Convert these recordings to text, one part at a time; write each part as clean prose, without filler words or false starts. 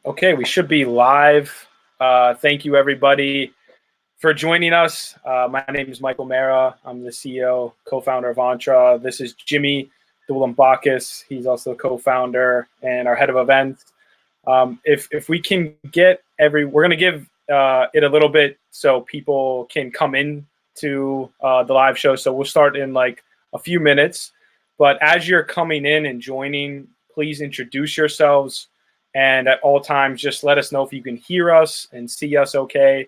Okay, we should be live. Thank you, everybody, for joining us. My name is Michael Mara. I'm the CEO, co-founder of Entre. This is Jimmy Dulumbakis. He's also the co-founder and our head of events. If we can get we're going to give it a little bit so people can come in to the live show. So we'll start in like a few minutes. But as you're coming in and joining, please introduce yourselves. And at all times, just let us know if you can hear us and see us okay.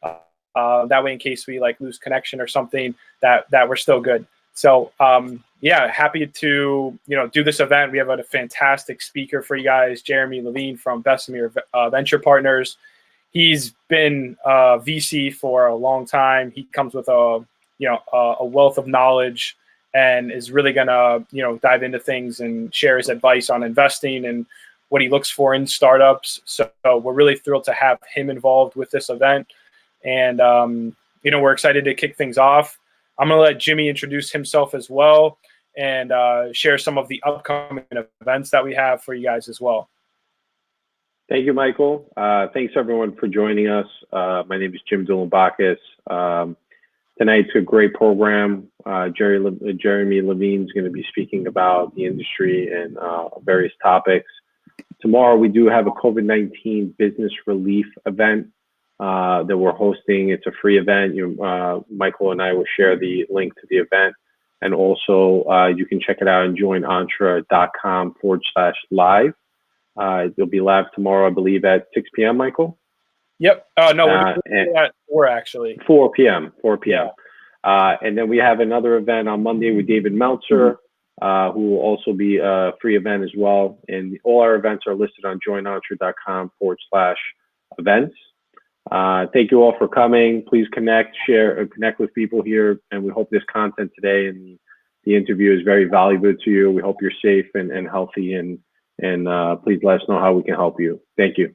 That way, in case we like lose connection or something, that we're still good. So happy to do this event. We have a fantastic speaker for you guys, Levine from Bessemer Venture Partners. He's been VC for a long time. He comes with a wealth of knowledge and is really gonna dive into things and share his advice on investing and what he looks for in startups. So we're really thrilled to have him involved with this event. And, we're excited to kick things off. I'm going to let Jimmy introduce himself as well and share some of the upcoming events that we have for you guys as well. Thank you, Michael. Thanks, everyone, for joining us. My name is Jim Dulumbakis. Tonight's a great program. Jeremy Levine is going to be speaking about the industry and various topics. Tomorrow, we do have a COVID-19 business relief event that we're hosting. It's a free event. Michael and I will share the link to the event. And also, you can check it out and join entre.com/live. It'll be live tomorrow, I believe, at 6 p.m., Michael? Yep. No, we're at 4, actually. 4 p.m. 4 p.m. Yeah. And then we have another event on Monday with David Meltzer, who will also be a free event as well. And all our events are listed on joinentre.com/events. Thank you all for coming. Please connect with people here. And we hope this content today and the interview is very valuable to you. We hope you're safe and healthy. And please let us know how we can help you. Thank you.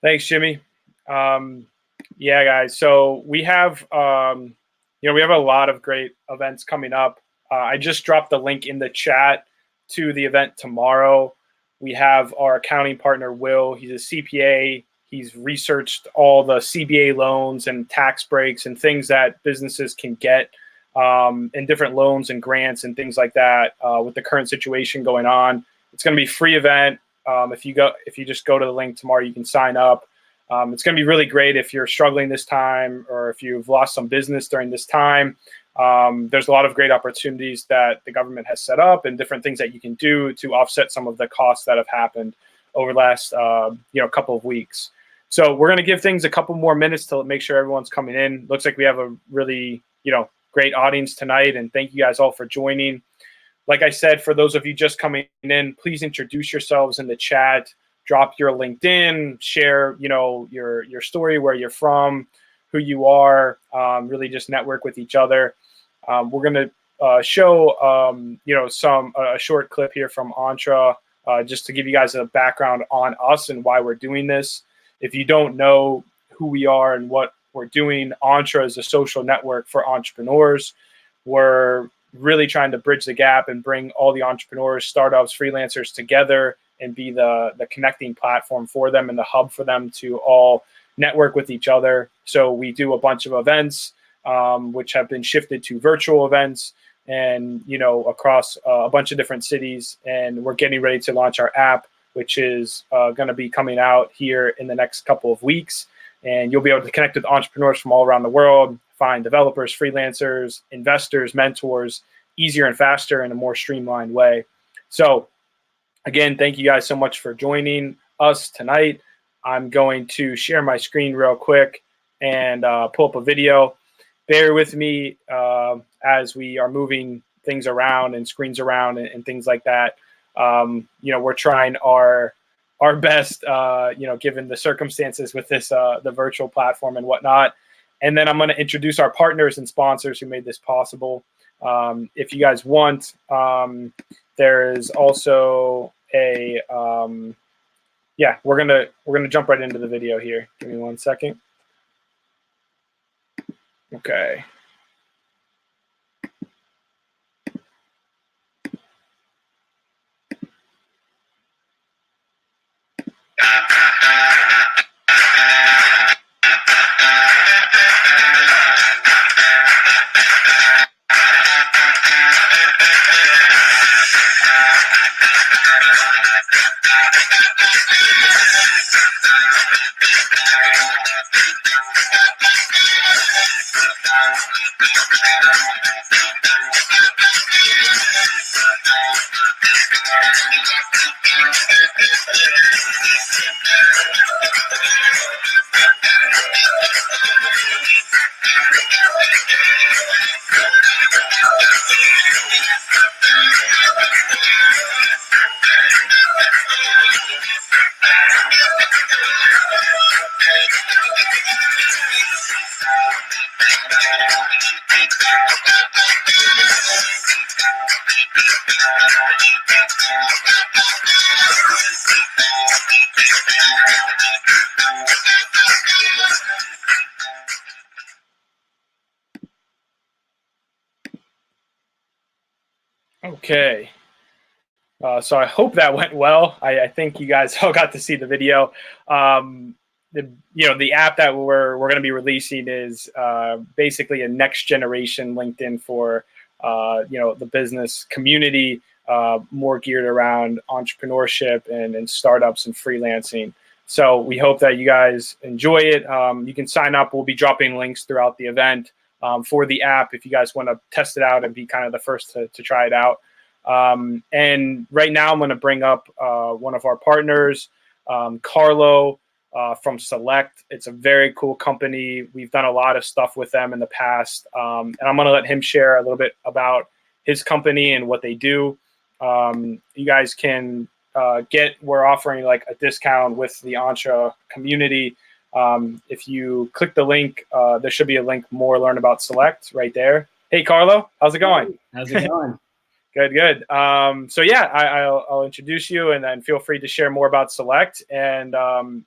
Thanks, Jimmy. Guys. So we have, we have a lot of great events coming up. I just dropped the link in the chat to the event tomorrow. We have our accounting partner, Will. He's a CPA. He's researched all the CBA loans and tax breaks and things that businesses can get and different loans and grants and things like that with the current situation going on. It's going to be a free event. If you just go to the link tomorrow, you can sign up. It's going to be really great if you're struggling this time or if you've lost some business during this time. There's a lot of great opportunities that the government has set up and different things that you can do to offset some of the costs that have happened over the last couple of weeks. So we're going to give things a couple more minutes to make sure everyone's coming in. Looks like we have a really great audience tonight, and thank you guys all for joining. Like I said, for those of you just coming in, please introduce yourselves in the chat. Drop your LinkedIn, share your story, where you're from, who you are. Really just network with each other. We're going to show a short clip here from Entre just to give you guys a background on us and why we're doing this. If you don't know who we are and what we're doing, Entre is a social network for entrepreneurs. We're really trying to bridge the gap and bring all the entrepreneurs, startups, freelancers together and be the connecting platform for them and the hub for them to all network with each other. So we do a bunch of events, which have been shifted to virtual events and, across a bunch of different cities. And we're getting ready to launch our app, which is going to be coming out here in the next couple of weeks. And you'll be able to connect with entrepreneurs from all around the world, find developers, freelancers, investors, mentors, easier and faster in a more streamlined way. So again, thank you guys so much for joining us tonight. I'm going to share my screen real quick and pull up a video. Bear with me as we are moving things around and screens around and things like that. We're trying our best, given the circumstances with this, the virtual platform and whatnot. And then I'm going to introduce our partners and sponsors who made this possible. If you guys want, there is also a, we're gonna jump right into the video here. Give me 1 second. Okay. Okay. So I hope that went well. I think you guys all got to see the video. The app that we're going to be releasing is basically a next generation LinkedIn for the business community, more geared around entrepreneurship and startups and freelancing. So we hope that you guys enjoy it. You can sign up. We'll be dropping links throughout the event for the app if you guys want to test it out and be kind of the first to try it out. And right now I'm going to bring up one of our partners, Carlo from Select. It's a very cool company. We've done a lot of stuff with them in the past. And I'm going to let him share a little bit about his company and what they do. You guys can we're offering like a discount with the Entre community. If you click the link, there should be a link more learn about Select right there. Hey, Carlo, how's it going? How's it going? Good. So yeah, I'll introduce you, and then feel free to share more about Select. And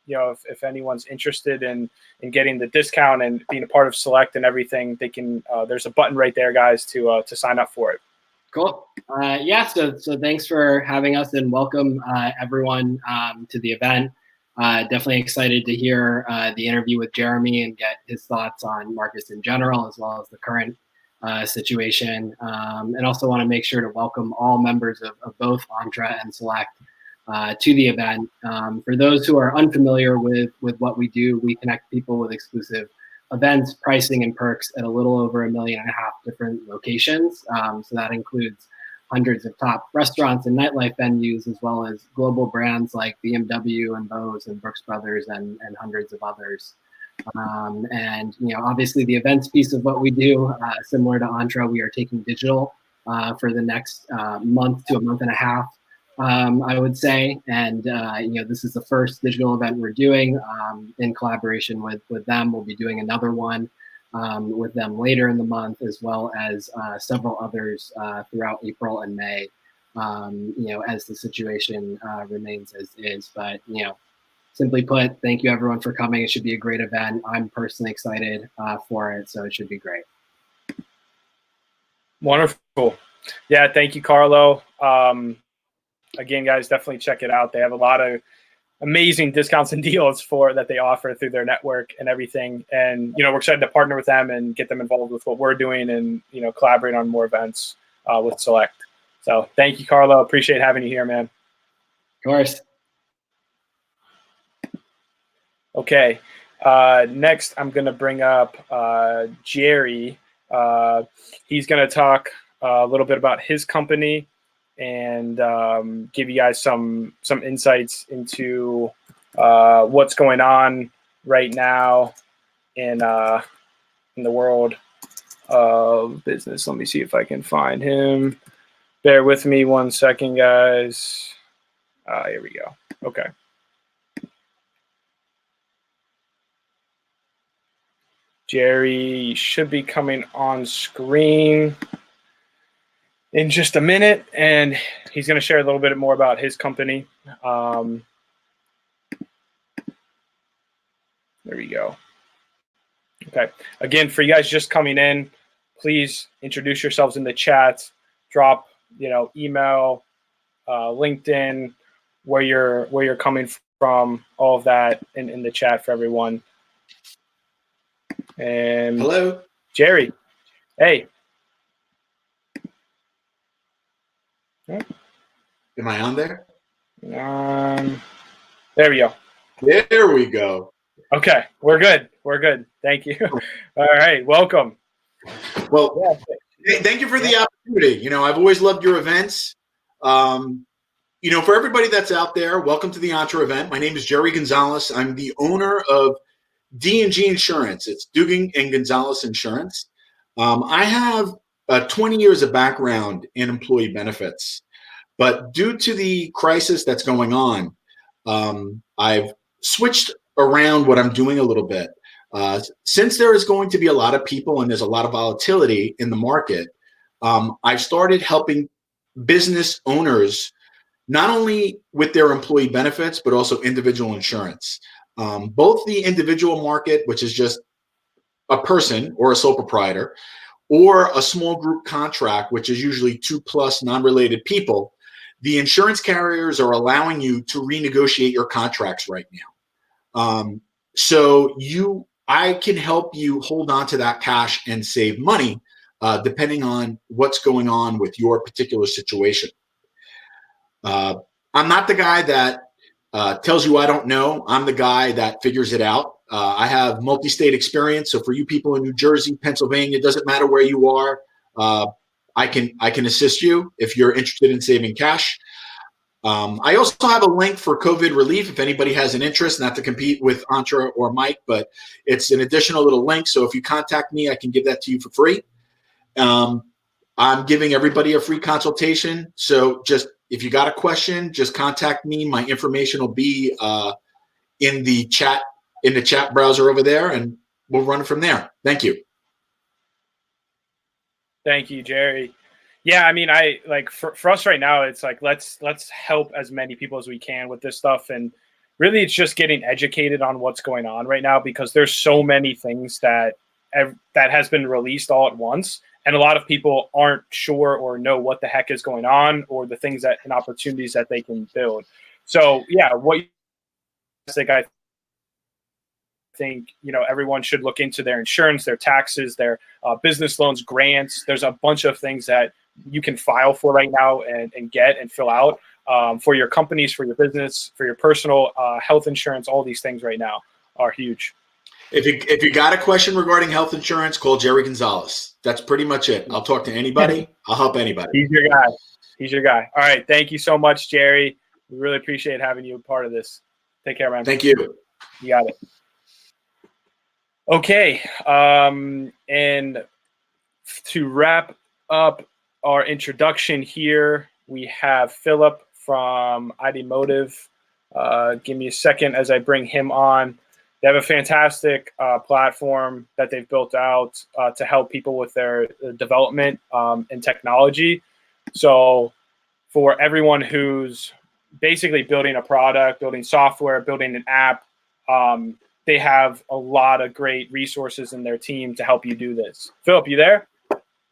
if anyone's interested in getting the discount and being a part of Select and everything, they can. There's a button right there, guys, to sign up for it. Cool. So thanks for having us, and welcome everyone to the event. Definitely excited to hear the interview with Jeremy and get his thoughts on markets in general, as well as the current situation, and also want to make sure to welcome all members of both Entre and Select to the event. For those who are unfamiliar with what we do, we connect people with exclusive events, pricing, and perks at a little over 1.5 million different locations. So that includes hundreds of top restaurants and nightlife venues, as well as global brands like BMW and Bose and Brooks Brothers and hundreds of others. And obviously the events piece of what we do, similar to Entre, we are taking digital for the next month to a month and a half, I would say. And this is the first digital event we're doing in collaboration with them. We'll be doing another one with them later in the month, as well as several others throughout April and May, as the situation remains as is. But simply put, thank you everyone for coming. It should be a great event. I'm personally excited for it, so it should be great. Wonderful. Yeah, thank you, Carlo. Again, guys, definitely check it out. They have a lot of amazing discounts and deals that they offer through their network and everything. And we're excited to partner with them and get them involved with what we're doing, and collaborate on more events with Select. So thank you, Carlo. Appreciate having you here, man. Of course. Okay. Next, I'm going to bring up Gerry. He's going to talk a little bit about his company and give you guys some insights into what's going on right now in the world of business. Let me see if I can find him. Bear with me 1 second, guys. Here we go. Okay. Gerry should be coming on screen in just a minute, and he's going to share a little bit more about his company. There we go. Okay. Again, for you guys just coming in, please introduce yourselves in the chat. Drop, email, LinkedIn, where you're coming from, all of that in the chat for everyone. And hello, Gerry. Hey. Am I on there? There we go. There we go. Okay, we're good. Thank you. All right, welcome. Well, thank you for the opportunity. I've always loved your events. For everybody that's out there, welcome to the Entre event. My name is Gerry Gonzales. I'm the owner of D&G Insurance. It's Dugan and Gonzales Insurance. I have 20 years of background in employee benefits, but due to the crisis that's going on, I've switched around what I'm doing a little bit. Since there is going to be a lot of people and there's a lot of volatility in the market, I've started helping business owners not only with their employee benefits, but also individual insurance. Both the individual market, which is just a person or a sole proprietor, or a small group contract, which is usually 2+ non-related people, the insurance carriers are allowing you to renegotiate your contracts right now. I can help you hold on to that cash and save money, depending on what's going on with your particular situation. I'm not the guy that tells you I don't know. I'm the guy that figures it out. I have multi-state experience. So for you people in New Jersey, Pennsylvania, it doesn't matter where you are. I can assist you if you're interested in saving cash. I also have a link for COVID relief if anybody has an interest, not to compete with Entre or Mike, but it's an additional little link. So if you contact me, I can give that to you for free. I'm giving everybody a free consultation. So just if you got a question, just contact me. My information will be in the chat browser over there, and we'll run it from there. Thank you. Thank you, Gerry. Yeah, I mean, for us right now, it's like let's help as many people as we can with this stuff, and really, it's just getting educated on what's going on right now, because there's so many things that has been released all at once, and a lot of people aren't sure or know what the heck is going on, or the things and opportunities that they can build. So yeah, I think everyone should look into their insurance, their taxes, their business loans, grants. There's a bunch of things that you can file for right now and get and fill out for your companies, for your business, for your personal health insurance. All these things right now are huge. If you got a question regarding health insurance, call Gerry Gonzales. That's pretty much it. I'll talk to anybody. I'll help anybody. He's your guy. All right. Thank you so much, Gerry. We really appreciate having you a part of this. Take care, man. Thank you. You got it. Okay. And to wrap up our introduction here, we have Philip from ID Motive. Give me a second as I bring him on. They have a fantastic platform that they've built out to help people with their development and technology. So for everyone who's basically building a product, building software, building an app, they have a lot of great resources in their team to help you do this. Philip, you there?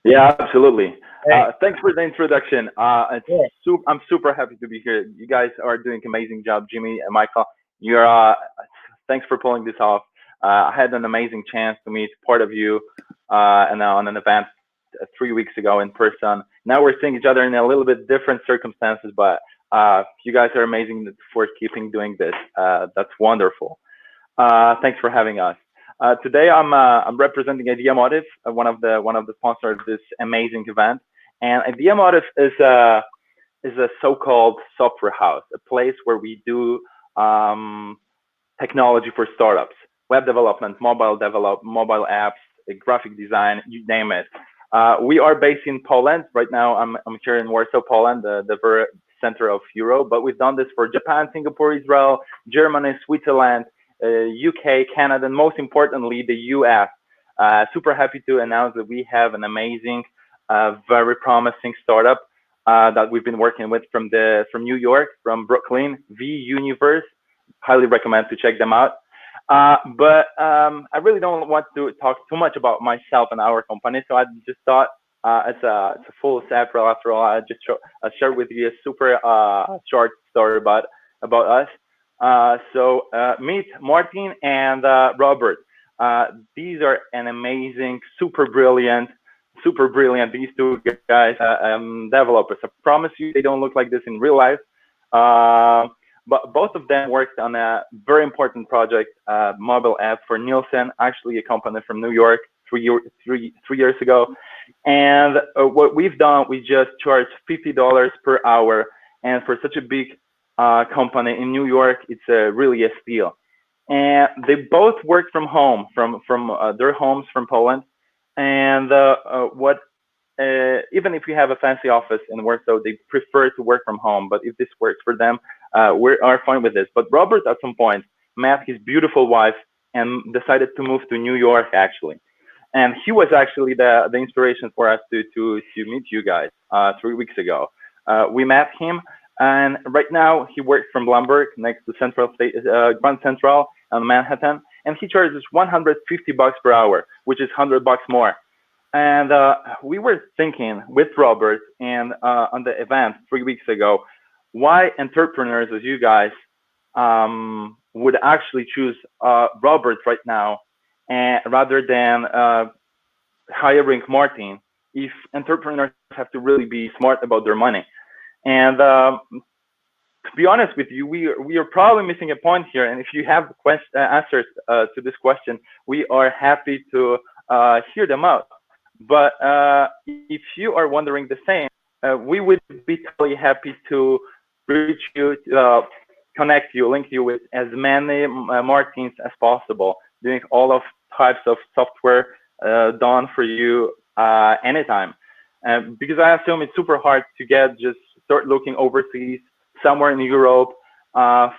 Yeah, absolutely. Hey. Thanks for the introduction. I'm super happy to be here. You guys are doing an amazing job, Jimmy and Michael. Thanks for pulling this off. I had an amazing chance to meet part of you and on an event 3 weeks ago in person. Now we're seeing each other in a little bit different circumstances, but you guys are amazing for keeping doing this. That's wonderful. Thanks for having us. Today I'm representing Idea Motive, one of the sponsors of this amazing event. And Idea Motive is a so-called software house, a place where we do technology for startups, web development, mobile apps, graphic design, you name it. We are based in Poland. Right now, I'm here in Warsaw, Poland, the very center of Europe. But we've done this for Japan, Singapore, Israel, Germany, Switzerland, UK, Canada, and most importantly, the US. Super happy to announce that we have an amazing, very promising startup that we've been working with from New York, from Brooklyn, V-Universe. Highly recommend to check them out. But I really don't want to talk too much about myself and our company, so I just thought it's a full April after all. I just share with you a super short story about us. So meet Martin and Robert. These are an amazing, super brilliant. These two guys, developers. I promise you, they don't look like this in real life. But both of them worked on a very important project, mobile app for Nielsen, actually a company from New York, 3 years ago. And what we've done, we just charge $50 per hour. And for such a big company in New York, it's really a steal. And they both work from home, from their homes from Poland. And even if you have a fancy office in Warsaw, they prefer to work from home. But if this works for them, we are fine with this. But Robert, at some point, met his beautiful wife and decided to move to New York, actually. And he was actually the inspiration for us to meet you guys 3 weeks ago. We met him, and right now he works from Bloomberg next to Grand Central in Manhattan, and he charges $150 per hour, which is $100 more. And we were thinking with Robert and on the event 3 weeks ago, why entrepreneurs as you guys would actually choose Robert right now rather than hiring Martin, if entrepreneurs have to really be smart about their money. And to be honest with you, we are probably missing a point here. And if you have answers to this question, we are happy to hear them out. But if you are wondering the same, we would be totally happy to reach you, connect you, link you with as many Martins as possible, doing all of types of software done for you anytime. Because I assume it's super hard to just start looking overseas, somewhere in Europe,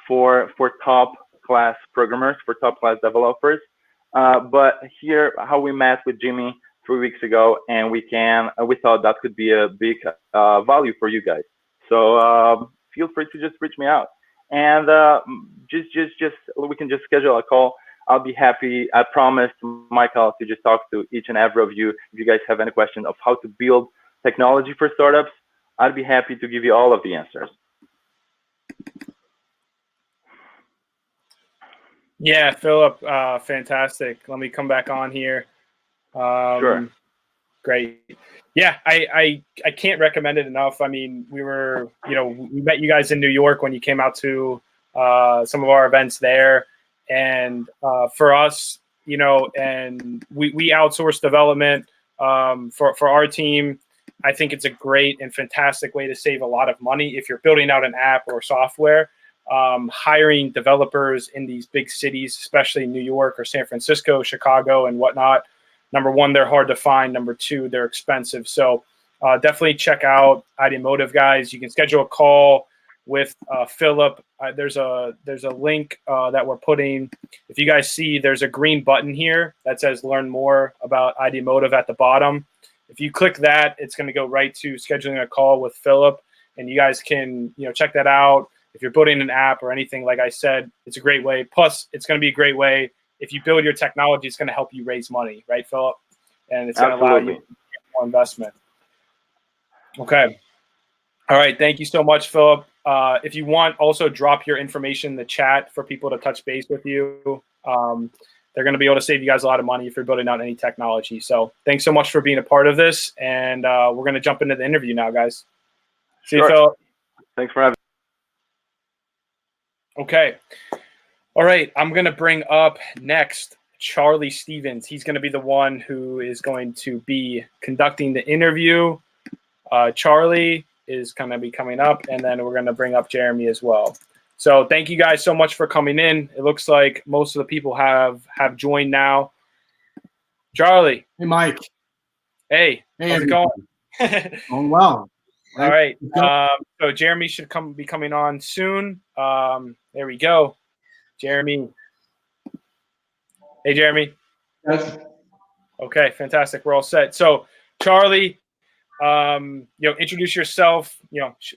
for top class programmers, for top class developers. But here, how we met with Jimmy 3 weeks ago, and we thought that could be a big value for you guys. So feel free to just reach me out, and just we can just schedule a call. I'll be happy. I promised Michael to just talk to each and every of you. If you guys have any questions of how to build technology for startups, I'd be happy to give you all of the answers. Yeah, Philip, fantastic. Let me come back on here. Sure. Great. Yeah, I can't recommend it enough. I mean, we met you guys in New York when you came out to some of our events there. And for us, and we outsource development for our team. I think it's a great and fantastic way to save a lot of money if you're building out an app or software. Hiring developers in these big cities, especially New York or San Francisco, Chicago, and whatnot. Number one, they're hard to find. Number two, they're expensive. So definitely check out Ideamotive, guys. You can schedule a call with Philip. There's a link that we're putting. If you guys see, there's a green button here that says learn more about Ideamotive at the bottom. If you click that, it's going to go right to scheduling a call with Philip, and you guys can check that out. If you're building an app or anything, like I said, it's a great way. Plus, it's going to be a great way. If you build your technology, it's going to help you raise money, right, Philip? And it's going to allow you to get more investment. Okay. All right. Thank you so much, Philip. If you want, also drop your information in the chat for people to touch base with you. They're going to be able to save you guys a lot of money if you're building out any technology. So thanks so much for being a part of this. And we're going to jump into the interview now, guys. See you, Philip. Thanks for having me. Okay. All right. I'm going to bring up next Charlie Stevens. He's going to be the one who is going to be conducting the interview. Charlie is going to be coming up, and then we're going to bring up Jeremy as well. So thank you guys so much for coming in. It looks like most of the people have joined now. Charlie. Hey, Mike. Hey, how's it going? Going well. All right. So Jeremy should be coming on soon. There we go. Jeremy. Hey, Jeremy. Yes. Okay, fantastic. We're all set. So Charlie, introduce yourself.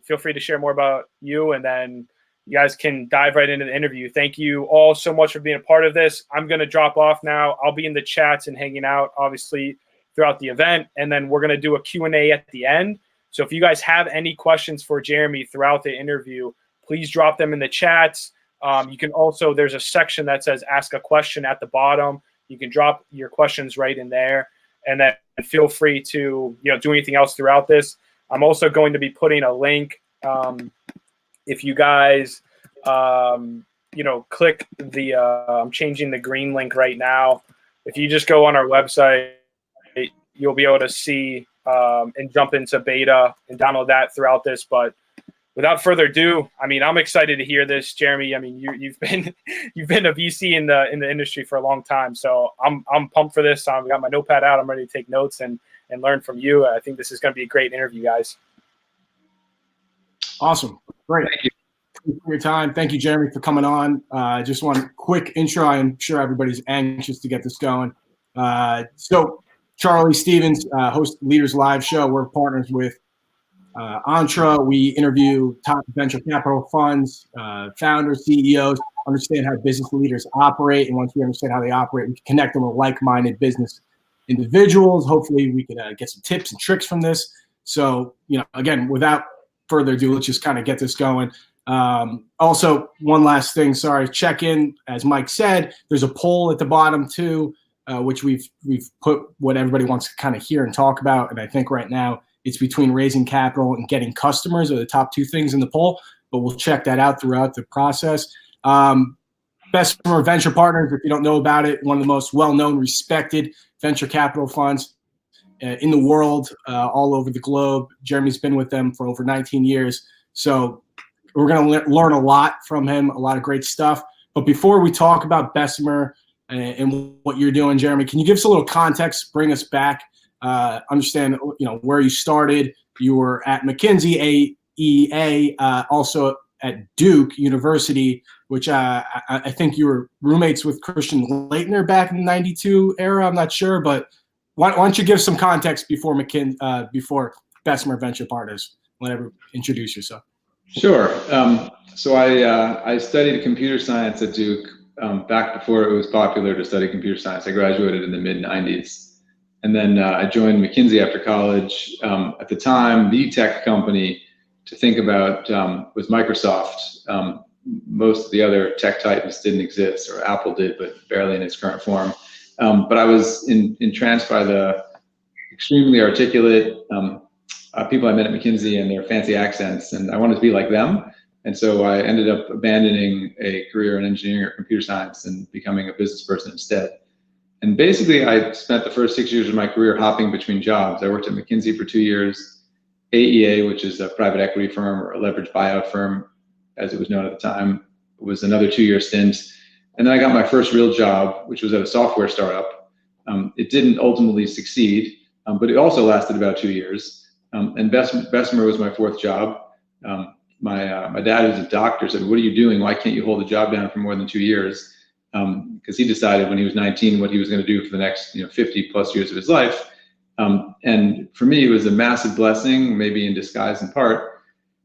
Feel free to share more about you, and then you guys can dive right into the interview. Thank you all so much for being a part of this. I'm going to drop off now. I'll be in the chats and hanging out, obviously, throughout the event, and then we're going to do a Q&A at the end. So if you guys have any questions for Jeremy throughout the interview, please drop them in the chats. You can also, there's a section that says ask a question at the bottom. You can drop your questions right in there, and then feel free to do anything else throughout this. I'm also going to be putting a link. If you guys, click the, I'm changing the green link right now. If you just go on our website, you'll be able to see and jump into beta and download that throughout this. But without further ado, I mean, I'm excited to hear this, Jeremy. I mean, you've been a VC in the industry for a long time, so I'm pumped for this. I've got my notepad out. I'm ready to take notes and learn from you. I think this is going to be a great interview, guys. Awesome, great. Thank you for your time. Thank you, Jeremy, for coming on. Just one quick intro. I'm sure everybody's anxious to get this going. So Charlie Stevens, host Leaders Live show. We're partners with Entre. We interview top venture capital funds, founders, CEOs, understand how business leaders operate. And once we understand how they operate, we can connect them with like-minded business individuals. Hopefully we can get some tips and tricks from this. So, again, without further ado, let's just kind of get this going. Also, one last thing, check in. As Mike said, there's a poll at the bottom too, which we've put what everybody wants to kind of hear and talk about. And I think right now it's between raising capital and getting customers are the top two things in the poll, but we'll check that out throughout the process. Bessemer Venture Partners, if you don't know about it, one of the most well-known, respected venture capital funds in the world, all over the globe. Jeremy's been with them for over 19 years. So we're going to learn a lot from him, a lot of great stuff. But before we talk about Bessemer and what you're doing, Jeremy, can you give us a little context, bring us back, understand where you started? You were at McKinsey, AEA, also at Duke University, which I think you were roommates with Christian Leitner back in the '92 era. I'm not sure, but why don't you give some context before before Bessemer Venture Partners? Whatever, introduce yourself. Sure. So I studied computer science at Duke back before it was popular to study computer science. I graduated in the mid-'90s. And then I joined McKinsey after college. At the time, the tech company to think about was Microsoft. Most of the other tech titans didn't exist, or Apple did, but barely in its current form. But I was entranced by the extremely articulate people I met at McKinsey and their fancy accents, and I wanted to be like them. And so I ended up abandoning a career in engineering or computer science and becoming a business person instead. And basically, I spent the first 6 years of my career hopping between jobs. I worked at McKinsey for 2 years, AEA, which is a private equity firm or a leveraged buyout firm, as it was known at the time, was another 2-year stint. And then I got my first real job, which was at a software startup. It didn't ultimately succeed, but it also lasted about 2 years. And Bessemer was my fourth job. My dad, who's a doctor, said, "What are you doing? Why can't you hold a job down for more than 2 years?" Because he decided when he was 19 what he was going to do for the next 50 plus years of his life. And for me, it was a massive blessing, maybe in disguise in part,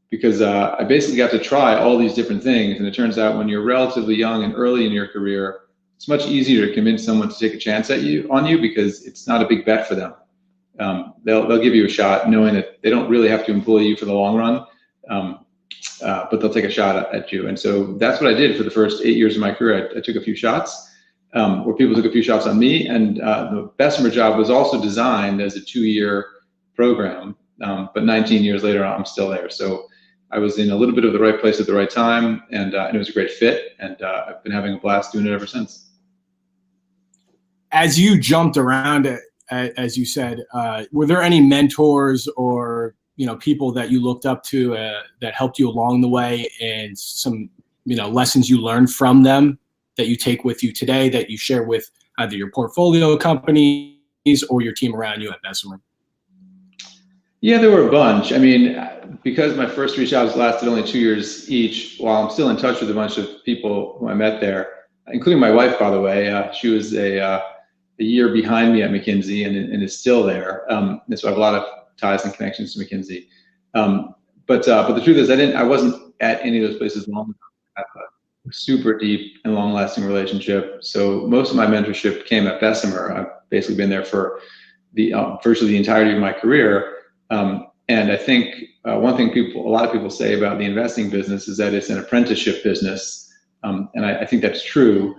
because I basically got to try all these different things. And it turns out when you're relatively young and early in your career, it's much easier to convince someone to take a chance on you because it's not a big bet for them. They'll give you a shot knowing that they don't really have to employ you for the long run, but they'll take a shot at you. And so that's what I did for the first 8 years of my career. I took a few shots where people took a few shots on me. And the Bessemer job was also designed as a 2-year program, but 19 years later, I'm still there. So I was in a little bit of the right place at the right time, and it was a great fit. And I've been having a blast doing it ever since. As you jumped around, as you said, were there any mentors or people that you looked up to that helped you along the way, and some lessons you learned from them that you take with you today that you share with either your portfolio companies or your team around you at Bessemer? Yeah, there were a bunch. I mean, because my first 3 jobs lasted only 2 years each, while I'm still in touch with a bunch of people who I met there, including my wife, by the way. She was a year behind me at McKinsey and is still there. And so I have a lot of ties and connections to McKinsey. But the truth is, I wasn't at any of those places long enough to have a super deep and long-lasting relationship. So most of my mentorship came at Bessemer. I've basically been there for virtually the entirety of my career. And I think one thing a lot of people say about the investing business is that it's an apprenticeship business. And I think that's true.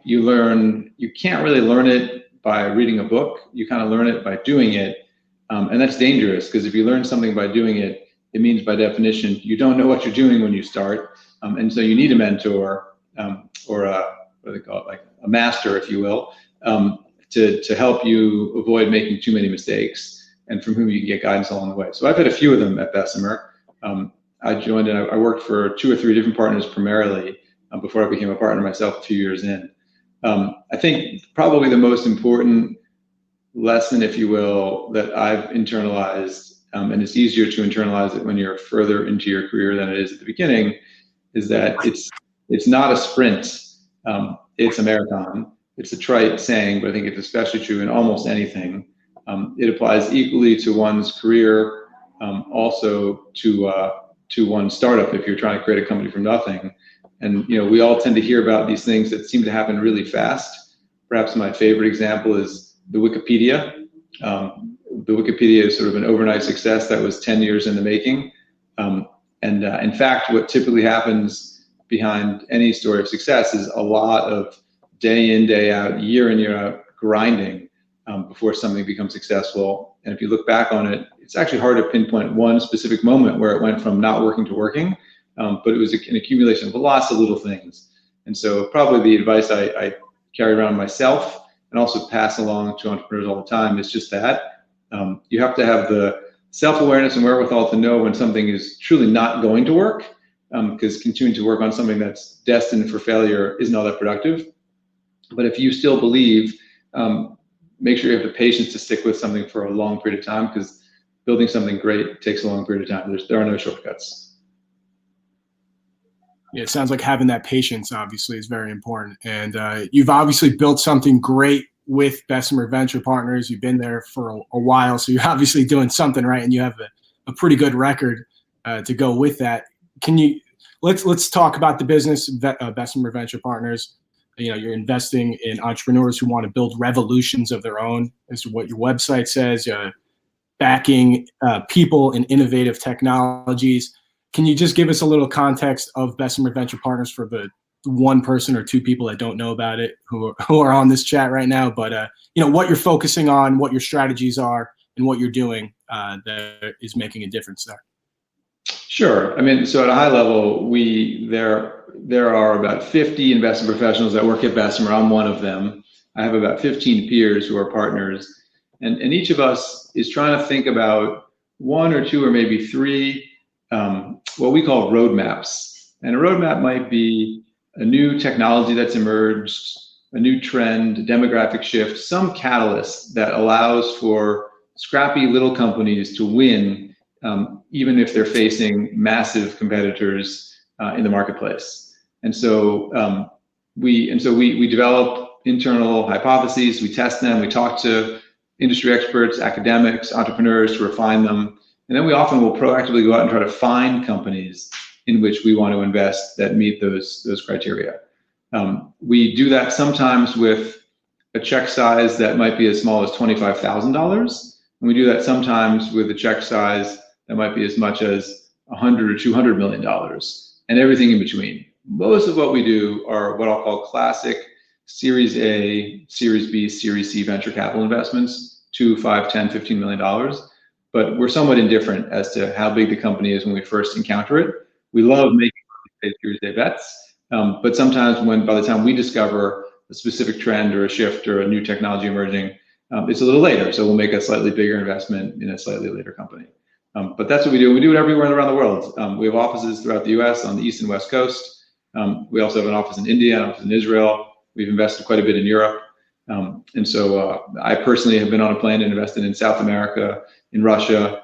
You can't really learn it by reading a book. You kind of learn it by doing it. And that's dangerous, because if you learn something by doing it, it means by definition, you don't know what you're doing when you start. And so you need a mentor, or what do they call it, like a master, if you will, to help you avoid making too many mistakes, and from whom you can get guidance along the way. So I've had a few of them at Bessemer. I joined and I worked for 2 or 3 different partners primarily before I became a partner myself a few years in. I think probably the most important lesson, if you will, that I've internalized, and it's easier to internalize it when you're further into your career than it is at the beginning, is that it's not a sprint, it's a marathon. It's a trite saying, but I think it's especially true in almost anything. It applies equally to one's career, also to one's startup if you're trying to create a company from nothing. And we all tend to hear about these things that seem to happen really fast. Perhaps my favorite example is the Wikipedia. The Wikipedia is sort of an overnight success that was 10 years in the making. In fact, what typically happens behind any story of success is a lot of day in, day out, year in, year out grinding before something becomes successful. And if you look back on it, it's actually hard to pinpoint one specific moment where it went from not working to working, but it was an accumulation of lots of little things. And so probably the advice I carry around myself and also pass along to entrepreneurs all the time is just that. You have to have the self-awareness and wherewithal to know when something is truly not going to work, because continuing to work on something that's destined for failure isn't all that productive. But if you still believe, make sure you have the patience to stick with something for a long period of time, because building something great takes a long period of time. There are no shortcuts. Yeah, it sounds like having that patience obviously is very important. And you've obviously built something great with Bessemer Venture Partners. You've been there for a while, so you're obviously doing something right, and you have a pretty good record to go with that. Let's talk about the business, Bessemer Venture Partners. You're investing in entrepreneurs who want to build revolutions of their own, as to what your website says, backing people in innovative technologies. Can you just give us a little context of Bessemer Venture Partners for the one person or 2 people that don't know about it, who are on this chat right now, but what you're focusing on, what your strategies are, and what you're doing that is making a difference there? Sure. I mean, so at a high level, there are about 50 investment professionals that work at Bessemer. I'm one of them. I have about 15 peers who are partners, and each of us is trying to think about 1 or 2 or maybe 3 what we call roadmaps. And a roadmap might be a new technology that's emerged, a new trend, a demographic shift, some catalyst that allows for scrappy little companies to win, even if they're facing massive competitors in the marketplace. And so we develop internal hypotheses, we test them, we talk to industry experts, academics, entrepreneurs to refine them. And then we often will proactively go out and try to find companies in which we want to invest that meet those criteria. We do that sometimes with a check size that might be as small as $25,000. And we do that sometimes with a check size that might be as much as $100 or $200 million, and everything in between. Most of what we do are what I'll call classic Series A, Series B, Series C venture capital investments, $2, $5, $10, $15 million. But we're somewhat indifferent as to how big the company is when we first encounter it. We love making Series A bets, but sometimes by the time we discover a specific trend or a shift or a new technology emerging, it's a little later. So we'll make a slightly bigger investment in a slightly later company. But that's what we do. We do it everywhere around the world. We have offices throughout the US on the East and West Coast. We also have an office in India, an office in Israel. We've invested quite a bit in Europe. And so I personally have been on a plane and invested in South America, in Russia,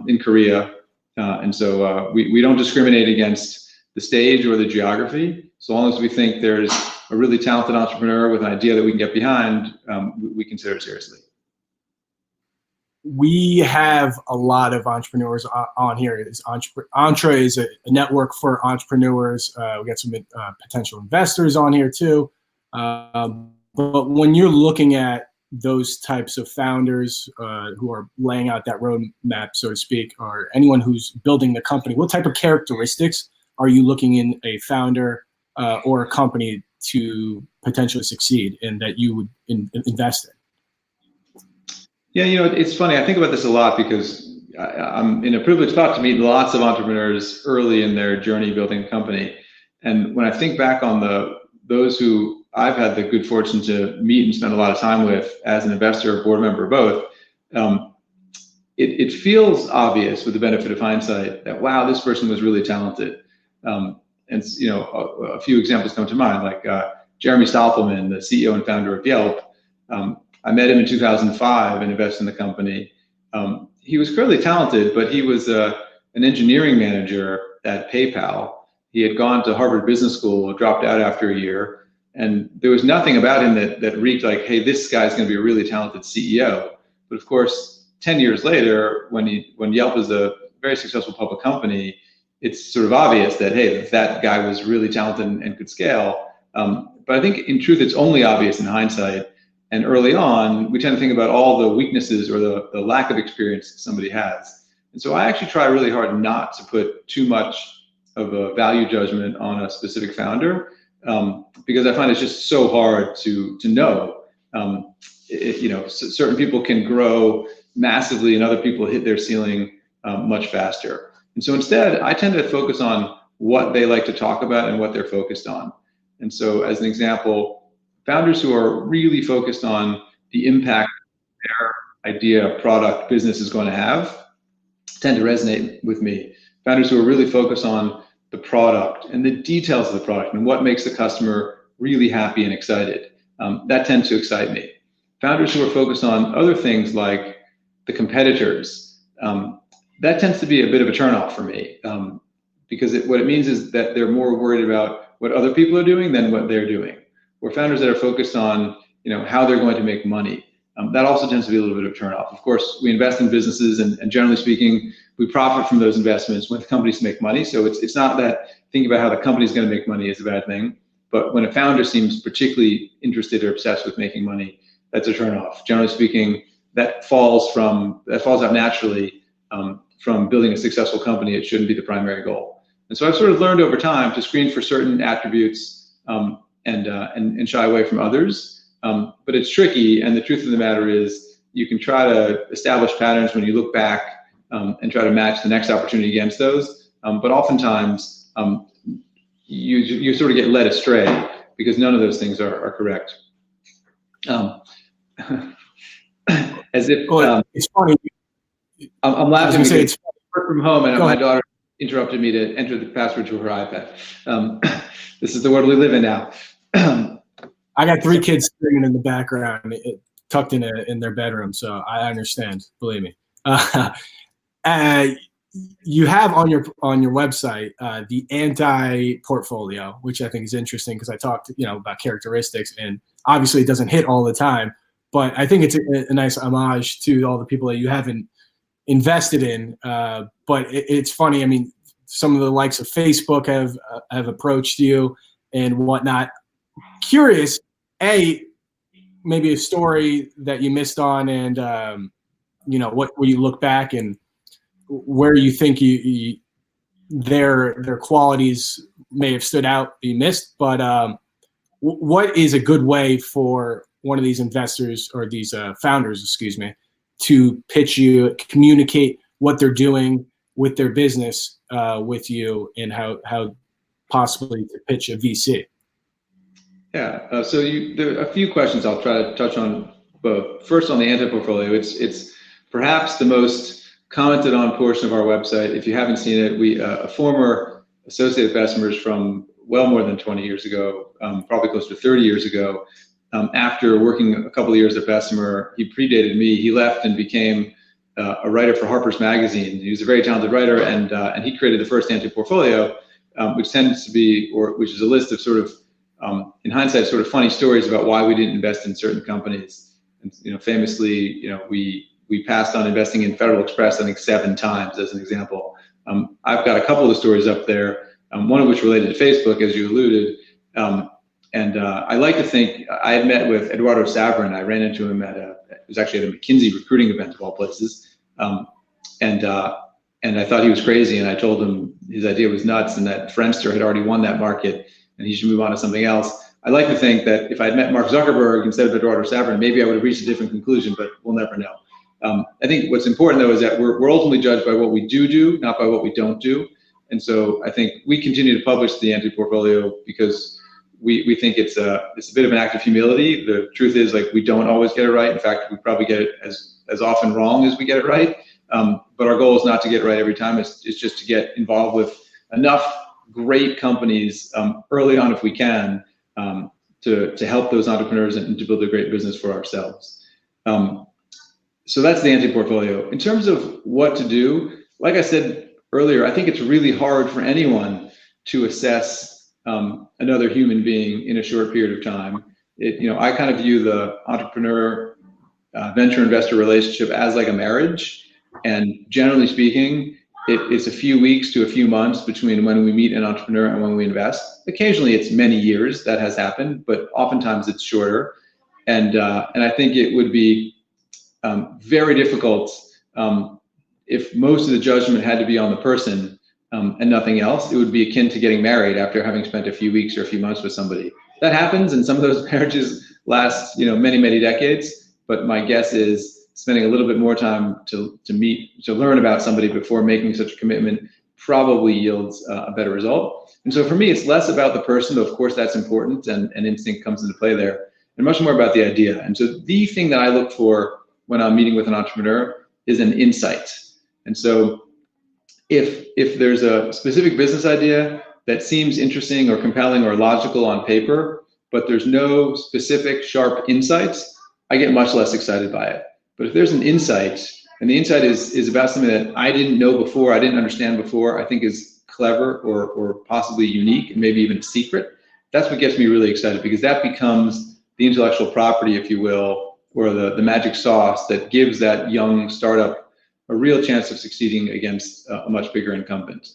in Korea. And so we don't discriminate against the stage or the geography. So long as we think there's a really talented entrepreneur with an idea that we can get behind, we consider it seriously. We have a lot of entrepreneurs on here. Entre is a network for entrepreneurs. We got some potential investors on here too. But when you're looking at those types of founders who are laying out that roadmap, so to speak, or anyone who's building the company, what type of characteristics are you looking in a founder or a company to potentially succeed and that you would invest in? Yeah, it's funny. I think about this a lot because I'm in a privileged spot to meet lots of entrepreneurs early in their journey building a company. And when I think back on those who I've had the good fortune to meet and spend a lot of time with as an investor or board member, both, it feels obvious with the benefit of hindsight that, wow, this person was really talented. And a few examples come to mind, like Jeremy Stoppelman, the CEO and founder of Yelp. I met him in 2005 and invested in the company. He was clearly talented, but he was an engineering manager at PayPal. He had gone to Harvard Business School, dropped out after a year, and there was nothing about him that reeked like, hey, this guy's going to be a really talented CEO. But of course, 10 years later, when Yelp is a very successful public company, it's sort of obvious that, hey, that guy was really talented and could scale. But I think in truth, it's only obvious in hindsight. And early on, we tend to think about all the weaknesses or the lack of experience somebody has. And so I actually try really hard not to put too much of a value judgment on a specific founder, because I find it's just so hard to know. Certain people can grow massively and other people hit their ceiling much faster. And so instead, I tend to focus on what they like to talk about and what they're focused on. And so as an example, founders who are really focused on the impact their idea, product, business is going to have tend to resonate with me. Founders who are really focused on the product and the details of the product and what makes the customer really happy and excited, that tends to excite me. Founders who are focused on other things like the competitors, that tends to be a bit of a turnoff for me, because what it means is that they're more worried about what other people are doing than what they're doing. Or founders that are focused on how they're going to make money, that also tends to be a little bit of a turnoff. Of course, we invest in businesses, and generally speaking, we profit from those investments when the companies make money. So it's not that thinking about how the company's going to make money is a bad thing, but when a founder seems particularly interested or obsessed with making money, that's a turnoff. Generally speaking, that falls out naturally from building a successful company. It shouldn't be the primary goal. And so I've sort of learned over time to screen for certain attributes and shy away from others. But it's tricky, and the truth of the matter is you can try to establish patterns when you look back and try to match the next opportunity against those. But oftentimes you sort of get led astray because none of those things are correct. As if it's funny. I'm laughing because it's work from home, and my daughter interrupted me to enter the password to her iPad. This is the world we live in now. I got 3 kids screaming in the background, tucked in their bedroom, so I understand. Believe me. You have on your website the anti-portfolio, which I think is interesting because I talked about characteristics, and obviously it doesn't hit all the time, but I think it's a nice homage to all the people that you haven't invested in. But it's funny. I mean, some of the likes of Facebook have approached you and whatnot. Curious, maybe a story that you missed on, and what where you look back and where you think their qualities may have stood out, you missed. But what is a good way for one of these investors or these founders, to pitch you, communicate what they're doing with their business with you, and how possibly to pitch a VC? Yeah, so there are a few questions I'll try to touch on both. First, on the anti-portfolio, it's perhaps the most commented on portion of our website. If you haven't seen it, a former associate at Bessemer's from well more than 20 years ago, probably close to 30 years ago, after working a couple of years at Bessemer, he predated me. He left and became a writer for Harper's Magazine. He was a very talented writer, and he created the first anti-portfolio, which tends to be, which is a list of sort of, in hindsight, sort of funny stories about why we didn't invest in certain companies. And, famously, we passed on investing in Federal Express, I think 7 times, as an example. I've got a couple of the stories up there, one of which related to Facebook, as you alluded. I like to think I had met with Eduardo Saverin. I ran into him it was actually at a McKinsey recruiting event of all places. And I thought he was crazy, and I told him his idea was nuts and that Friendster had already won that market and he should move on to something else. I like to think that if I had met Mark Zuckerberg instead of Eduardo Saverin, maybe I would have reached a different conclusion, but we'll never know. I think what's important, though, is that we're ultimately judged by what we do, not by what we don't do. And so I think we continue to publish the anti-portfolio because we think it's a bit of an act of humility. The truth is, like, we don't always get it right. In fact, we probably get it as often wrong as we get it right. But our goal is not to get it right every time. It's just to get involved with enough great companies early on, if we can, to help those entrepreneurs and to build a great business for ourselves. So that's the Entre portfolio. In terms of what to do, like I said earlier, I think it's really hard for anyone to assess another human being in a short period of time. I kind of view the entrepreneur venture investor relationship as like a marriage, and generally speaking, it's a few weeks to a few months between when we meet an entrepreneur and when we invest. Occasionally, it's many years that has happened, but oftentimes it's shorter. And I think it would be very difficult if most of the judgment had to be on the person and nothing else. It would be akin to getting married after having spent a few weeks or a few months with somebody. That happens, and some of those marriages last, many, many decades. But my guess is spending a little bit more time to learn about somebody before making such a commitment probably yields a better result. And so for me, it's less about the person, though of course that's important, and instinct comes into play there, and much more about the idea. And so the thing that I look for when I'm meeting with an entrepreneur is an insight. And so if there's a specific business idea that seems interesting or compelling or logical on paper, but there's no specific sharp insights, I get much less excited by it. But if there's an insight, and the insight is about something that I didn't know before, I didn't understand before, I think is clever or possibly unique, and maybe even a secret, that's what gets me really excited, because that becomes the intellectual property, if you will, or the magic sauce that gives that young startup a real chance of succeeding against a much bigger incumbent.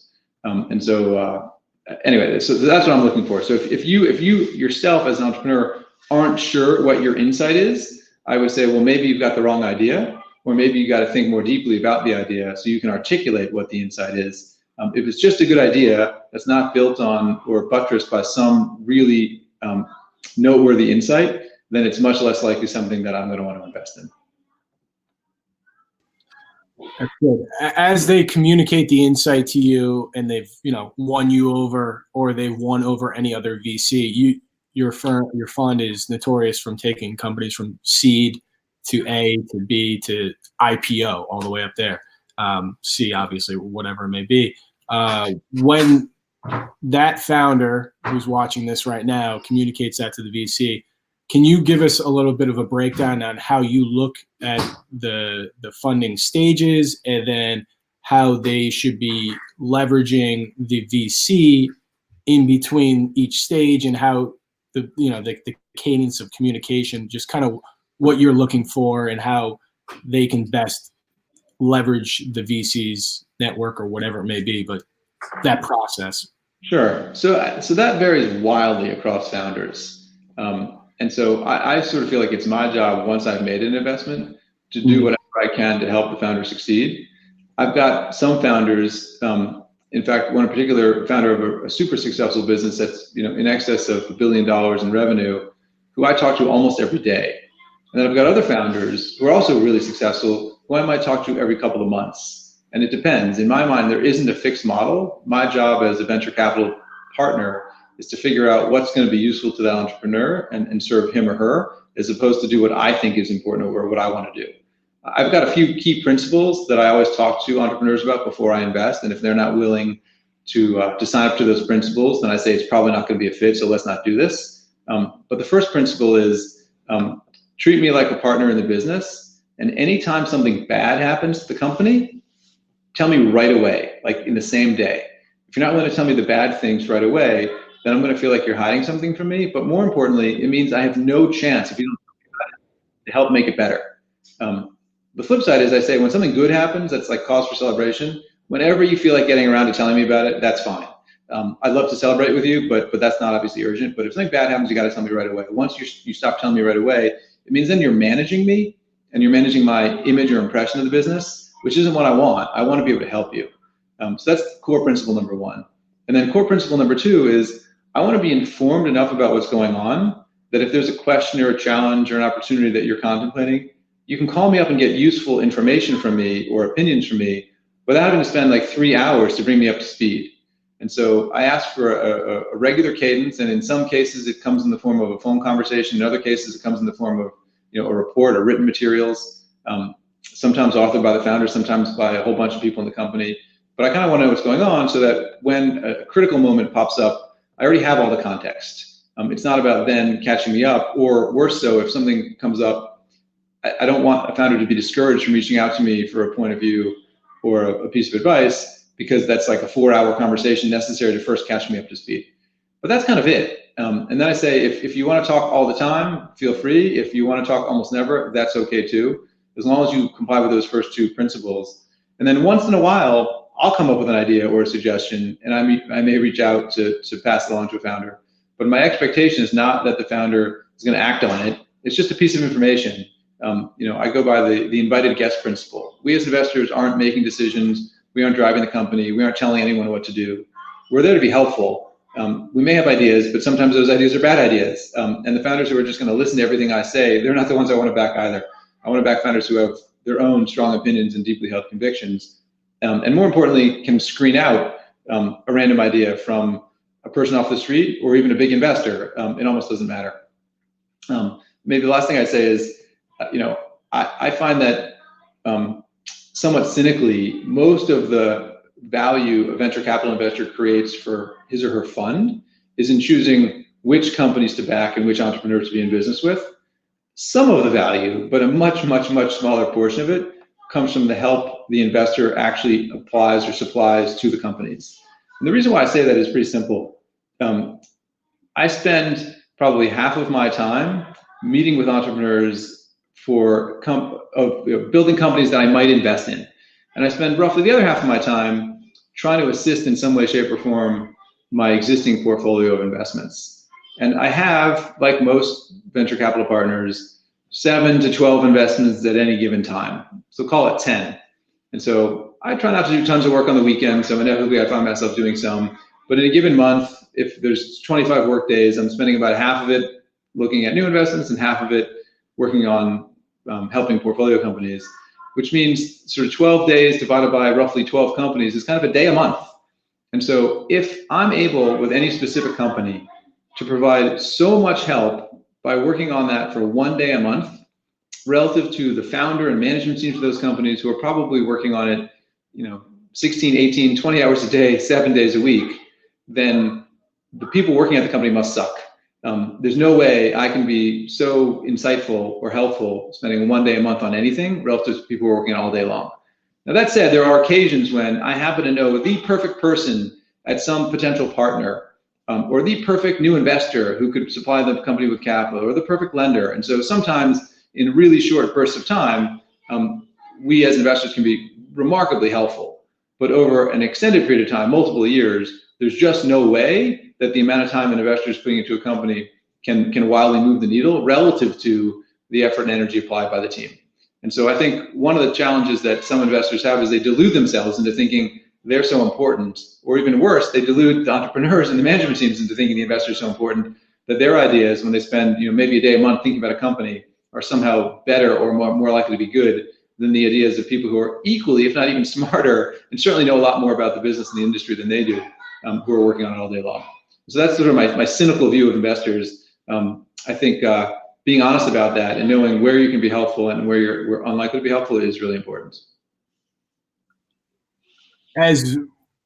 Anyway, so that's what I'm looking for. So if you yourself as an entrepreneur aren't sure what your insight is, I would say, well, maybe you've got the wrong idea, or maybe you got to think more deeply about the idea so you can articulate what the insight is. If it's just a good idea that's not built on or buttressed by some really noteworthy insight, then it's much less likely something that I'm going to want to invest in. That's good. As they communicate the insight to you, and they've won you over, or they've won over any other VC, your fund is notorious from taking companies from seed to A to B to IPO all the way up there. C, obviously, whatever it may be. When that founder who's watching this right now communicates that to the VC, can you give us a little bit of a breakdown on how you look at the funding stages, and then how they should be leveraging the VC in between each stage, and how the cadence of communication, just kind of what you're looking for and how they can best leverage the VC's network or whatever it may be, but that process. Sure. So that varies wildly across founders. And so I sort of feel like it's my job, once I've made an investment, to do whatever I can to help the founder succeed. I've got some founders, in fact, one particular founder of a super successful business that's in excess of $1 billion in revenue, who I talk to almost every day. And then I've got other founders who are also really successful, who I might talk to every couple of months. And it depends. In my mind, there isn't a fixed model. My job as a venture capital partner is to figure out what's going to be useful to that entrepreneur and serve him or her, as opposed to do what I think is important or what I want to do. I've got a few key principles that I always talk to entrepreneurs about before I invest, and if they're not willing to sign up to those principles, then I say it's probably not going to be a fit, so let's not do this. But the first principle is treat me like a partner in the business, and anytime something bad happens to the company, tell me right away, like in the same day. If you're not willing to tell me the bad things right away, then I'm going to feel like you're hiding something from me. But more importantly, it means I have no chance, if you don't tell me about it, to help make it better. The flip side is, I say, when something good happens, that's like cause for celebration. Whenever you feel like getting around to telling me about it, that's fine. I'd love to celebrate with you, but that's not obviously urgent. But if something bad happens, you got to tell me right away. Once you stop telling me right away, it means then you're managing me, and you're managing my image or impression of the business, which isn't what I want. I want to be able to help you. So that's core principle number one. And then core principle number two is, I want to be informed enough about what's going on that if there's a question or a challenge or an opportunity that you're contemplating, you can call me up and get useful information from me or opinions from me without having to spend like 3 hours to bring me up to speed. And so I ask for a regular cadence, and in some cases it comes in the form of a phone conversation. In other cases it comes in the form of a report or written materials, sometimes authored by the founder, sometimes by a whole bunch of people in the company. But I kind of want to know what's going on so that when a critical moment pops up, I already have all the context. It's not about then catching me up, or worse so, if something comes up, I don't want a founder to be discouraged from reaching out to me for a point of view or a piece of advice, because that's like a 4-hour conversation necessary to first catch me up to speed. But that's kind of it. And then I say, if you want to talk all the time, feel free. If you want to talk almost never, that's okay too, as long as you comply with those first two principles. And then once in a while, I'll come up with an idea or a suggestion, and I may reach out to pass it along to a founder. But my expectation is not that the founder is going to act on it. It's just a piece of information. I go by the invited guest principle. We as investors aren't making decisions. We aren't driving the company. We aren't telling anyone what to do. We're there to be helpful. We may have ideas, but sometimes those ideas are bad ideas. And the founders who are just going to listen to everything I say, they're not the ones I want to back either. I want to back founders who have their own strong opinions and deeply held convictions. And more importantly, can screen out a random idea from a person off the street or even a big investor. It almost doesn't matter. Maybe the last thing I'd say is, I find that somewhat cynically, most of the value a venture capital investor creates for his or her fund is in choosing which companies to back and which entrepreneurs to be in business with. Some of the value, but a much, much, much smaller portion of it, comes from the help the investor actually applies or supplies to the companies. And the reason why I say that is pretty simple. I spend probably half of my time meeting with entrepreneurs for building companies that I might invest in. And I spend roughly the other half of my time trying to assist in some way, shape, or form my existing portfolio of investments. And I have, like most venture capital partners, 7 to 12 investments at any given time. So call it 10. And so I try not to do tons of work on the weekend, so inevitably I find myself doing some. But in a given month, if there's 25 work days, I'm spending about half of it looking at new investments and half of it working on helping portfolio companies, which means sort of 12 days divided by roughly 12 companies is kind of a day a month. And so if I'm able with any specific company to provide so much help by working on that for 1 day a month, relative to the founder and management teams of those companies who are probably working on it, 16, 18, 20 hours a day, 7 days a week, then the people working at the company must suck. There's no way I can be so insightful or helpful spending 1 day a month on anything relative to people who are working all day long. Now that said, there are occasions when I happen to know the perfect person at some potential partner, or the perfect new investor who could supply the company with capital, or the perfect lender. And so sometimes in really short bursts of time, we as investors can be remarkably helpful. But over an extended period of time, multiple years, there's just no way that the amount of time an investor is putting into a company can wildly move the needle relative to the effort and energy applied by the team. And so I think one of the challenges that some investors have is they delude themselves into thinking they're so important, or even worse, they delude the entrepreneurs and the management teams into thinking the investor is so important that their ideas, when they spend maybe a day a month thinking about a company, are somehow better or more likely to be good than the ideas of people who are equally, if not even smarter, and certainly know a lot more about the business and the industry than they do, who are working on it all day long. So that's sort of my cynical view of investors. I think being honest about that and knowing where you can be helpful and where you're unlikely to be helpful is really important. As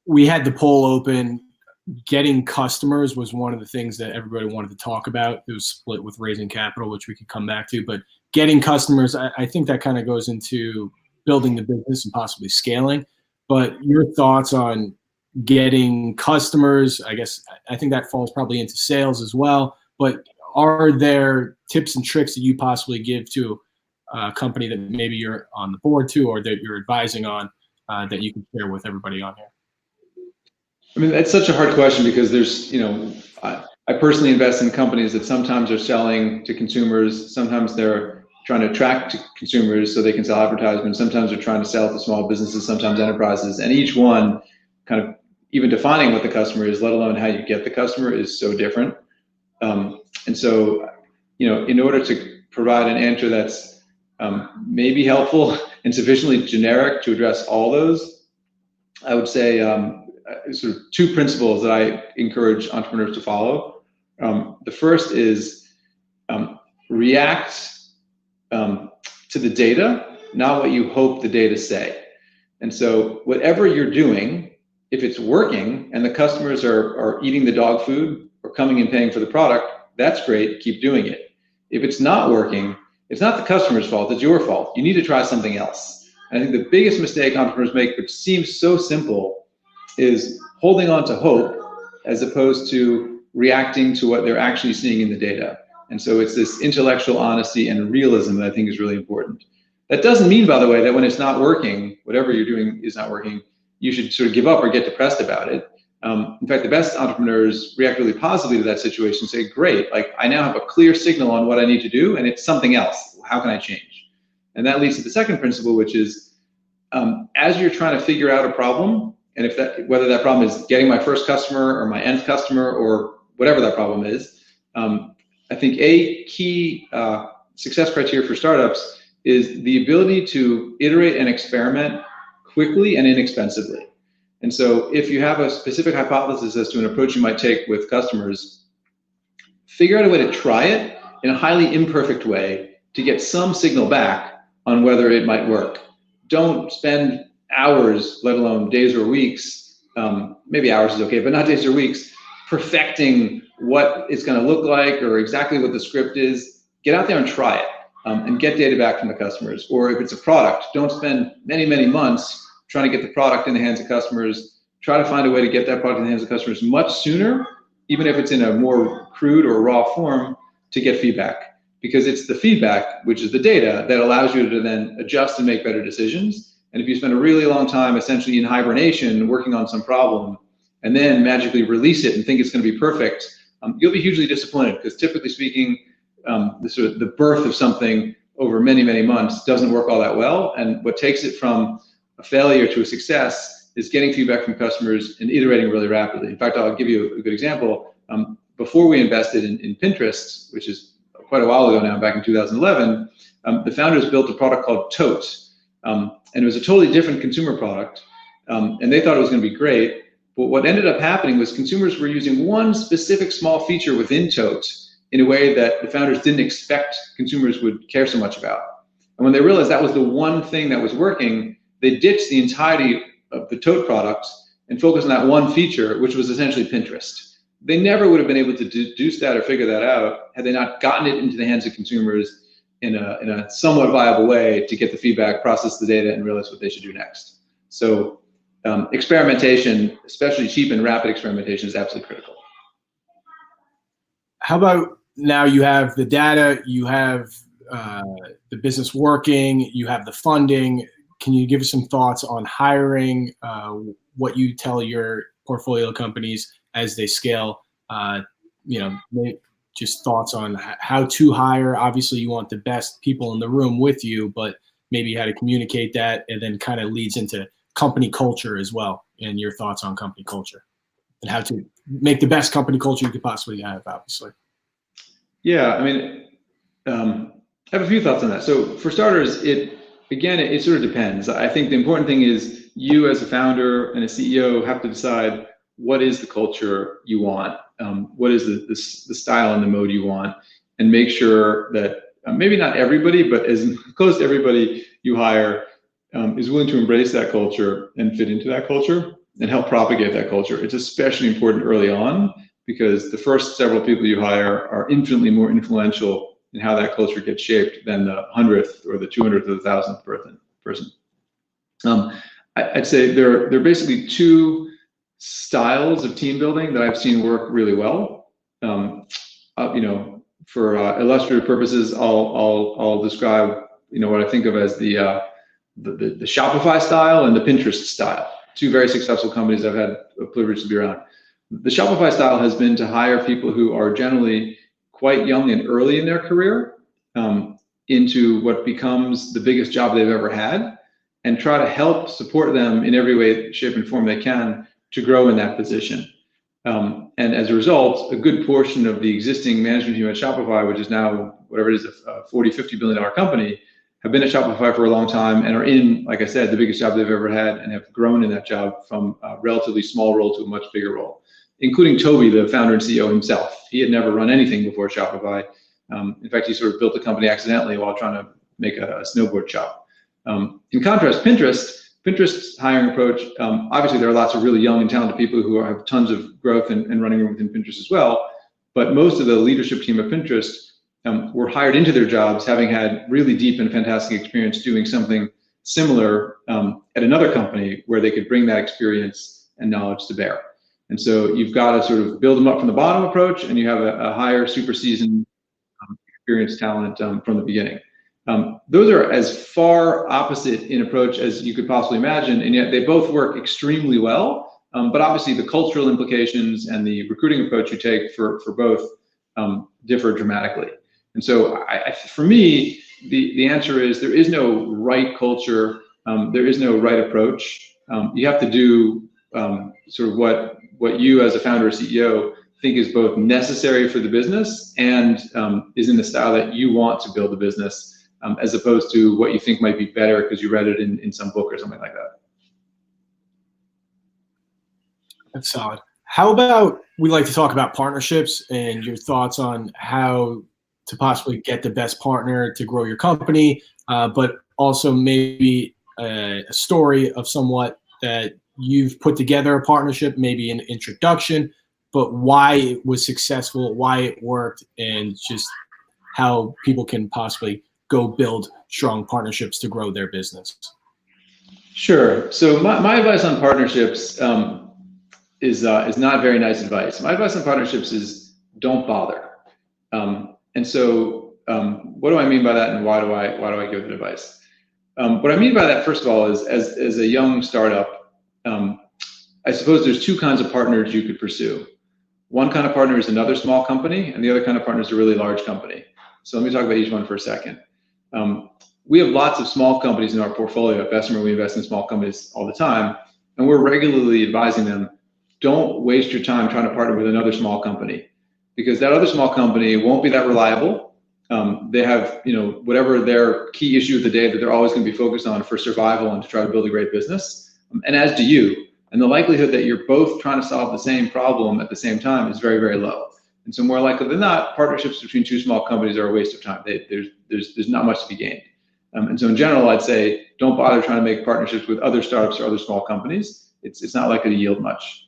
we had the poll open, getting customers was one of the things that everybody wanted to talk about. It was split with raising capital, which we could come back to. But getting customers, I think that kind of goes into building the business and possibly scaling. But your thoughts on getting customers, I think that falls probably into sales as well. But are there tips and tricks that you possibly give to a company that maybe you're on the board to or that you're advising on that you can share with everybody on here? I mean, that's such a hard question because there's, I personally invest in companies that sometimes are selling to consumers, sometimes they're trying to attract consumers so they can sell advertisements, sometimes they're trying to sell to small businesses, sometimes enterprises, and each one kind of even defining what the customer is, let alone how you get the customer, is so different. And so, in order to provide an answer that's maybe helpful and sufficiently generic to address all those, I would say sort of two principles that I encourage entrepreneurs to follow. The first is react to the data, not what you hope the data say. And so whatever you're doing, if it's working and the customers are eating the dog food or coming and paying for the product, that's great, keep doing it. If it's not working, it's not the customer's fault, it's your fault. You need to try something else. And I think the biggest mistake entrepreneurs make, which seems so simple, is holding on to hope as opposed to reacting to what they're actually seeing in the data. And so it's this intellectual honesty and realism that I think is really important. That doesn't mean, by the way, that when it's not working, whatever you're doing is not working, you should sort of give up or get depressed about it. In fact, the best entrepreneurs react really positively to that situation, say, great, like I now have a clear signal on what I need to do, and it's something else. How can I change? And that leads to the second principle, which is as you're trying to figure out a problem, and whether that problem is getting my first customer or my nth customer or whatever that problem is, I think a key success criteria for startups is the ability to iterate and experiment quickly and inexpensively. And so if you have a specific hypothesis as to an approach you might take with customers, figure out a way to try it in a highly imperfect way to get some signal back on whether it might work. Don't spend hours, let alone days or weeks, maybe hours is okay, but not days or weeks, perfecting what it's going to look like or exactly what the script is. Get out there and try it and get data back from the customers. Or if it's a product, don't spend many, many months trying to get the product in the hands of customers. Try to find a way to get that product in the hands of customers much sooner, even if it's in a more crude or raw form, to get feedback. Because it's the feedback, which is the data, that allows you to then adjust and make better decisions. And if you spend a really long time essentially in hibernation working on some problem and then magically release it and think it's going to be perfect, you'll be hugely disappointed, because typically speaking, the birth of something over many, many months doesn't work all that well. And what takes it from a failure to a success is getting feedback from customers and iterating really rapidly. In fact, I'll give you a good example. Before we invested in Pinterest, which is quite a while ago now, back in 2011, the founders built a product called Tote. And it was a totally different consumer product. And they thought it was going to be great. But what ended up happening was consumers were using one specific small feature within Tote in a way that the founders didn't expect consumers would care so much about. And when they realized that was the one thing that was working, they ditched the entirety of the Tote product and focused on that one feature, which was essentially Pinterest. They never would have been able to deduce that or figure that out had they not gotten it into the hands of consumers in a somewhat viable way to get the feedback, process the data, and realize what they should do next. So experimentation, especially cheap and rapid experimentation, is absolutely critical. How about now you have the data, you have the business working, you have the funding. Can you give us some thoughts on hiring, what you tell your portfolio companies as they scale, just thoughts on how to hire? Obviously, you want the best people in the room with you, but maybe how to communicate that, and then kind of leads into company culture as well, and your thoughts on company culture and how to make the best company culture you could possibly have, obviously. Yeah, I mean, I have a few thoughts on that. So for starters, it sort of depends. I think the important thing is you as a founder and a CEO have to decide what is the culture you want, what is the style and the mode you want, and make sure that maybe not everybody, but as close to everybody you hire is willing to embrace that culture and fit into that culture and help propagate that culture. It's especially important early on, because the first several people you hire are infinitely more influential in how that culture gets shaped than the 100th or the 200th or the 1000th person. I'd say there are basically two styles of team building that I've seen work really well. For illustrative purposes, I'll describe what I think of as the Shopify style and the Pinterest style. Two very successful companies I've had a privilege to be around. The Shopify style has been to hire people who are generally quite young and early in their career into what becomes the biggest job they've ever had, and try to help support them in every way, shape, and form they can to grow in that position. And as a result, a good portion of the existing management team at Shopify, which is now, whatever it is, a $40, $50 billion company, have been at Shopify for a long time and are in, like I said, the biggest job they've ever had and have grown in that job from a relatively small role to a much bigger role, including Toby, the founder and CEO himself. He had never run anything before Shopify. In fact, he sort of built the company accidentally while trying to make a snowboard shop. In contrast, Pinterest's hiring approach, obviously there are lots of really young and talented people who have tons of growth and running room within Pinterest as well, but most of the leadership team of Pinterest were hired into their jobs having had really deep and fantastic experience doing something similar at another company where they could bring that experience and knowledge to bear. And so you've got to sort of build them up from the bottom approach, and you have a higher, super seasoned, experienced talent from the beginning. Those are as far opposite in approach as you could possibly imagine, and yet they both work extremely well. But obviously the cultural implications and the recruiting approach you take for both differ dramatically. And so for me, the answer is there is no right culture, there is no right approach. You have to do sort of what you as a founder or CEO think is both necessary for the business and is in the style that you want to build the business, as opposed to what you think might be better because you read it in some book or something like that. That's solid. How about we like to talk about partnerships and your thoughts on how to possibly get the best partner to grow your company, but also maybe a story of somewhat that you've put together a partnership, maybe an introduction, but why it was successful, why it worked, and just how people can possibly go build strong partnerships to grow their business. Sure. So my advice on partnerships is not very nice advice. My advice on partnerships is don't bother. And so what do I mean by that, and why do I give that advice? What I mean by that, first of all, is as a young startup, I suppose there's two kinds of partners you could pursue. One kind of partner is another small company, and the other kind of partner is a really large company. So let me talk about each one for a second. We have lots of small companies in our portfolio. At Bessemer, we invest in small companies all the time, and we're regularly advising them, don't waste your time trying to partner with another small company, because that other small company won't be that reliable. They have, whatever their key issue of the day that they're always going to be focused on for survival and to try to build a great business, and as do you. And the likelihood that you're both trying to solve the same problem at the same time is very, very low. And so more likely than not, partnerships between two small companies are a waste of time. There's not much to be gained. And so in general, I'd say don't bother trying to make partnerships with other startups or other small companies. It's not likely to yield much.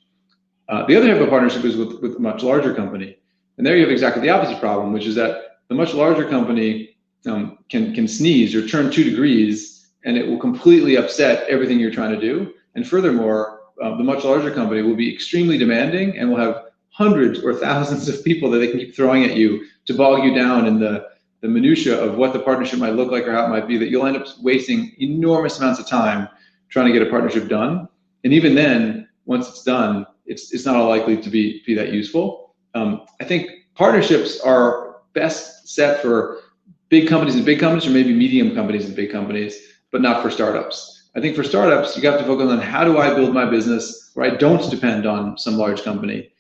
The other type of partnership is with a much larger company. And there you have exactly the opposite problem, which is that the much larger company can sneeze or turn 2 degrees, and it will completely upset everything you're trying to do. And furthermore, the much larger company will be extremely demanding and will have hundreds or thousands of people that they can keep throwing at you to bog you down in the minutia of what the partnership might look like or how it might be, that you'll end up wasting enormous amounts of time trying to get a partnership done. And even then, once it's done, it's not all likely to be that useful. I think partnerships are best set for big companies and big companies, or maybe medium companies and big companies, but not for startups. I think for startups, you have to focus on how do I build my business where I don't depend on some large company.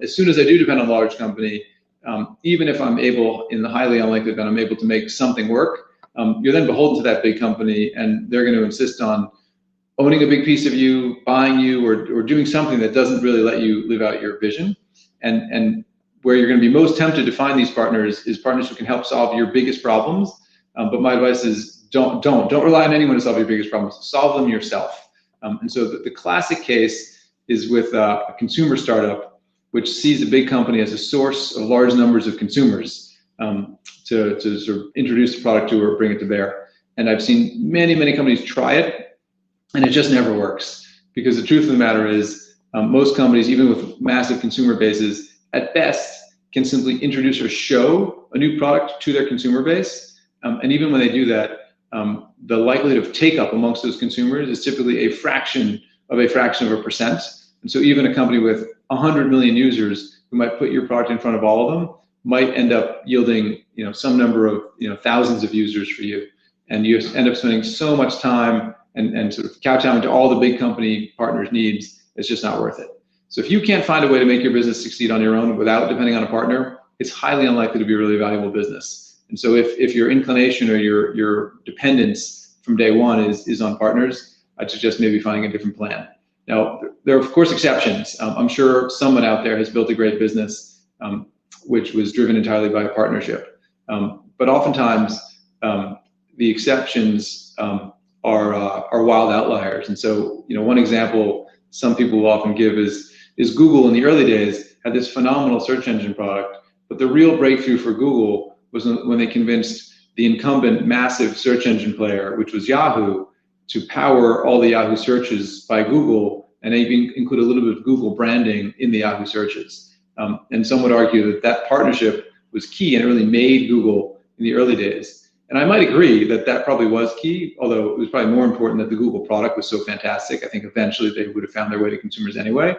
As soon as I do depend on a large company, even if I'm able, in the highly unlikely event, I'm able to make something work, you're then beholden to that big company, and they're going to insist on owning a big piece of you, buying you, or doing something that doesn't really let you live out your vision. And where you're going to be most tempted to find these partners is partners who can help solve your biggest problems. But my advice is don't rely on anyone to solve your biggest problems. Solve them yourself. And so the classic case is with a consumer startup, which sees a big company as a source of large numbers of consumers to sort of introduce the product to or bring it to bear. And I've seen many, many companies try it, and it just never works. Because the truth of the matter is, most companies, even with massive consumer bases, at best can simply introduce or show a new product to their consumer base. And even when they do that, the likelihood of take-up amongst those consumers is typically a fraction of a percent. And so even a company with 100 million users who might put your product in front of all of them might end up yielding, some number of, thousands of users for you. And you end up spending so much time and sort of kowtowing to all the big company partners' needs, it's just not worth it. So if you can't find a way to make your business succeed on your own without depending on a partner, it's highly unlikely to be a really valuable business. And so if your inclination or your dependence from day one is on partners, I'd suggest maybe finding a different plan. Now, there are of course exceptions. I'm sure someone out there has built a great business which was driven entirely by a partnership. But oftentimes the exceptions are wild outliers. And so, one example some people will often give is Google in the early days had this phenomenal search engine product, but the real breakthrough for Google was when they convinced the incumbent massive search engine player, which was Yahoo, to power all the Yahoo searches by Google, and even include a little bit of Google branding in the Yahoo searches. And some would argue that partnership was key, and it really made Google in the early days. And I might agree that probably was key, although it was probably more important that the Google product was so fantastic. I think eventually they would have found their way to consumers anyway.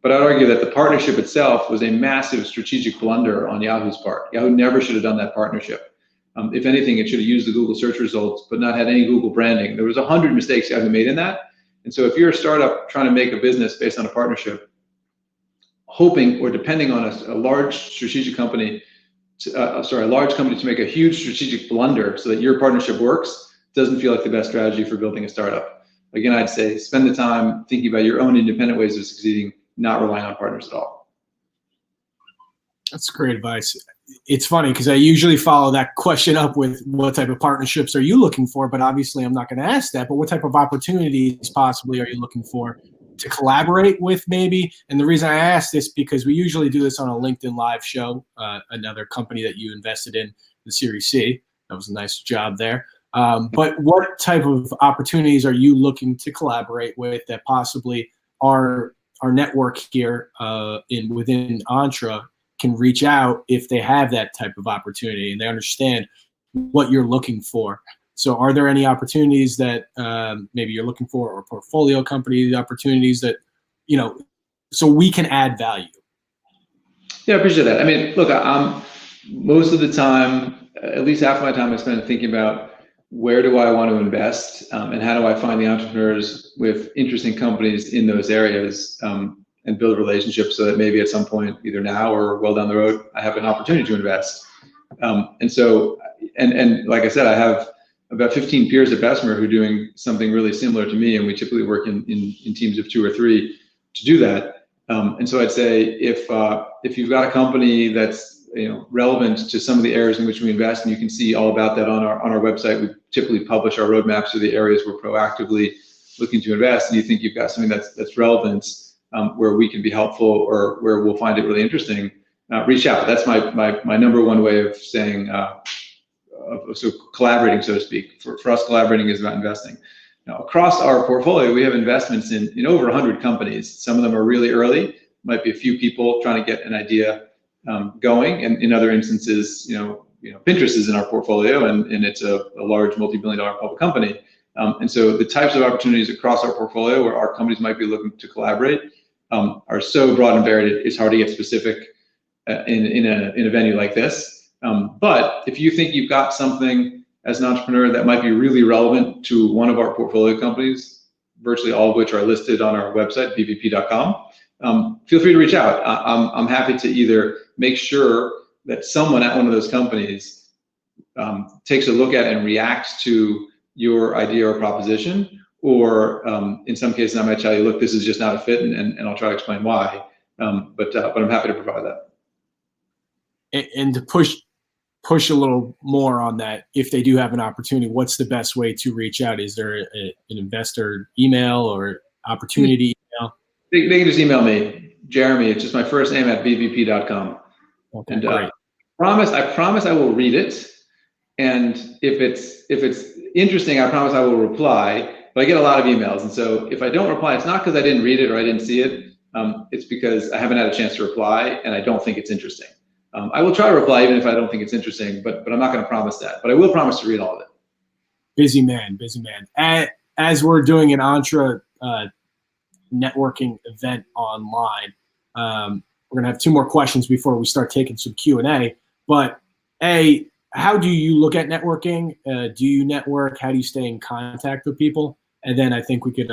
But I'd argue that the partnership itself was a massive strategic blunder on Yahoo's part. Yahoo never should have done that partnership. If anything, it should have used the Google search results, but not had any Google branding. There was 100 mistakes Yahoo made in that. And so if you're a startup trying to make a business based on a partnership, hoping or depending on a large strategic company, a large company to make a huge strategic blunder so that your partnership works, doesn't feel like the best strategy for building a startup. Again, I'd say spend the time thinking about your own independent ways of succeeding, not relying on partners at all. That's great advice. It's funny because I usually follow that question up with what type of partnerships are you looking for, but obviously I'm not going to ask that, but what type of opportunities possibly are you looking for to collaborate with maybe? And the reason I ask this because we usually do this on a LinkedIn Live show, another company that you invested in, the Series C. That was a nice job there. But what type of opportunities are you looking to collaborate with that possibly our network here within Entre can reach out if they have that type of opportunity and they understand what you're looking for? So are there any opportunities that maybe you're looking for, or portfolio company opportunities that, so we can add value? Yeah, I appreciate that. I mean, look, I'm most of the time, at least half my time I spend thinking about where do I want to invest and how do I find the entrepreneurs with interesting companies in those areas and build relationships so that maybe at some point, either now or well down the road, I have an opportunity to invest. And so, and like I said, I have about 15 peers at Bessemer who are doing something really similar to me, and we typically work in teams of 2 or 3 to do that. And so I'd say if you've got a company that's relevant to some of the areas in which we invest, and you can see all about that on our website. We typically publish our roadmaps to the areas we're proactively looking to invest, and you think you've got something that's relevant, where we can be helpful or where we'll find it really interesting, reach out. That's my number one way of saying, so collaborating, so to speak. For us, collaborating is about investing. Now, across our portfolio, we have investments in over 100 companies. Some of them are really early, might be a few people trying to get an idea going, and in other instances, Pinterest is in our portfolio, and it's a large multi-billion-dollar public company. And so the types of opportunities across our portfolio where our companies might be looking to collaborate are so broad and varied, it's hard to get specific in a venue like this. But if you think you've got something as an entrepreneur that might be really relevant to one of our portfolio companies, virtually all of which are listed on our website, bvp.com, feel free to reach out. I'm happy to either make sure that someone at one of those companies takes a look at and reacts to your idea or proposition, or in some cases I might tell you, look, this is just not a fit, and I'll try to explain why. But I'm happy to provide that. And to push a little more on that, if they do have an opportunity, what's the best way to reach out? Is there an investor email or opportunity email? They can just email me, Jeremy. It's just my first name at bvp.com. Okay, and great. I promise I will read it. And if it's interesting, I promise I will reply. But I get a lot of emails, and so if I don't reply, it's not because I didn't read it or I didn't see it. It's because I haven't had a chance to reply, and I don't think it's interesting. I will try to reply even if I don't think it's interesting, but I'm not going to promise that. But I will promise to read all of it. Busy man. As we're doing an Entre networking event online, we're going to have 2 more questions before we start taking some Q&A. But how do you look at networking? Do you network? How do you stay in contact with people? And then I think we could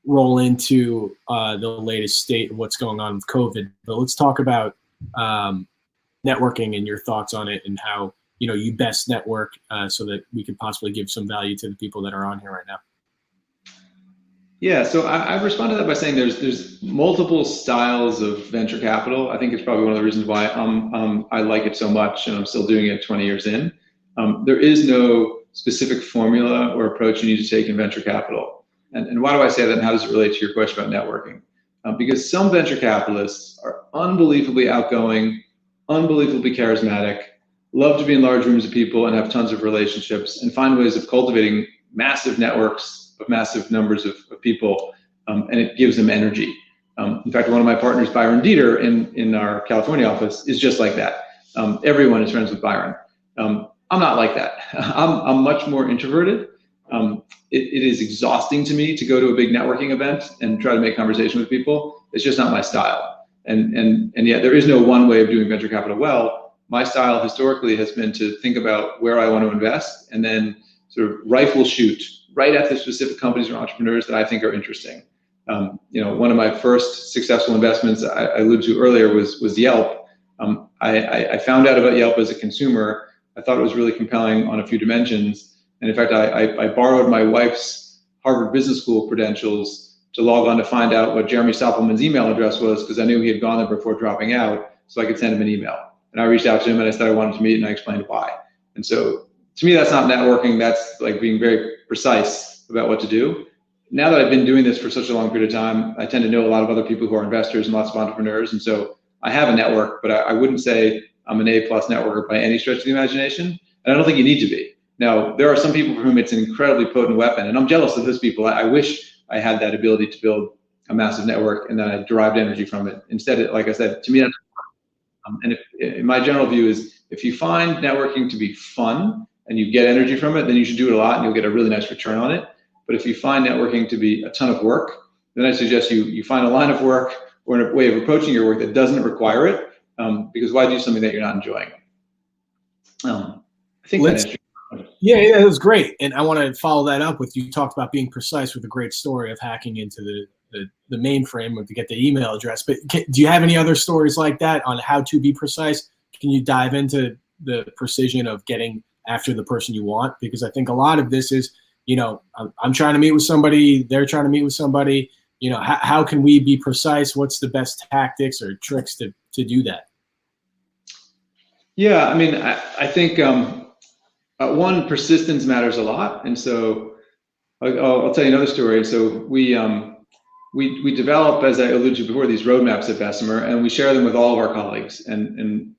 roll into the latest state of what's going on with COVID. But let's talk about networking and your thoughts on it, and how you best network so that we could possibly give some value to the people that are on here right now? Yeah, so I respond to that by saying there's multiple styles of venture capital. I think it's probably one of the reasons why I like it so much, and I'm still doing it 20 years in. There is no specific formula or approach you need to take in venture capital. And why do I say that, and how does it relate to your question about networking? Because some venture capitalists are unbelievably outgoing, unbelievably charismatic, love to be in large rooms of people and have tons of relationships and find ways of cultivating massive networks of massive numbers of people, and it gives them energy. In fact, one of my partners, Byron Dieter, in our California office, is just like that. Everyone is friends with Byron. I'm not like that. I'm much more introverted. It is exhausting to me to go to a big networking event and try to make conversation with people. It's just not my style. And yet there is no one way of doing venture capital well. My style historically has been to think about where I want to invest and then sort of rifle shoot right at the specific companies or entrepreneurs that I think are interesting. One of my first successful investments I alluded to earlier was Yelp. I found out about Yelp as a consumer. I thought it was really compelling on a few dimensions. And in fact, I borrowed my wife's Harvard Business School credentials to log on to find out what Jeremy Stoppelman's email address was, because I knew he had gone there before dropping out, so I could send him an email. And I reached out to him and I said I wanted to meet, and I explained why. And so to me, that's not networking. That's like being very precise about what to do. Now that I've been doing this for such a long period of time, I tend to know a lot of other people who are investors and lots of entrepreneurs. And so I have a network, but I wouldn't say I'm an A+ networker by any stretch of the imagination. And I don't think you need to be. Now, there are some people for whom it's an incredibly potent weapon, and I'm jealous of those people. I wish I had that ability to build a massive network and that I derived energy from it. Instead, like I said, to me, that's and my general view is if you find networking to be fun and you get energy from it, then you should do it a lot and you'll get a really nice return on it. But if you find networking to be a ton of work, then I suggest you find a line of work or a way of approaching your work that doesn't require it, because why do something that you're not enjoying? I think Yeah, that was great. And I want to follow that up with, you talked about being precise with a great story of hacking into the mainframe to get the email address. But do you have any other stories like that on how to be precise? Can you dive into the precision of getting after the person you want? Because I think a lot of this is, I'm trying to meet with somebody, they're trying to meet with somebody. How can we be precise? What's the best tactics or tricks to do that? Yeah, I mean, I think one, persistence matters a lot. And so I'll tell you another story. So we develop, as I alluded to before, these roadmaps at Bessemer, and we share them with all of our colleagues. And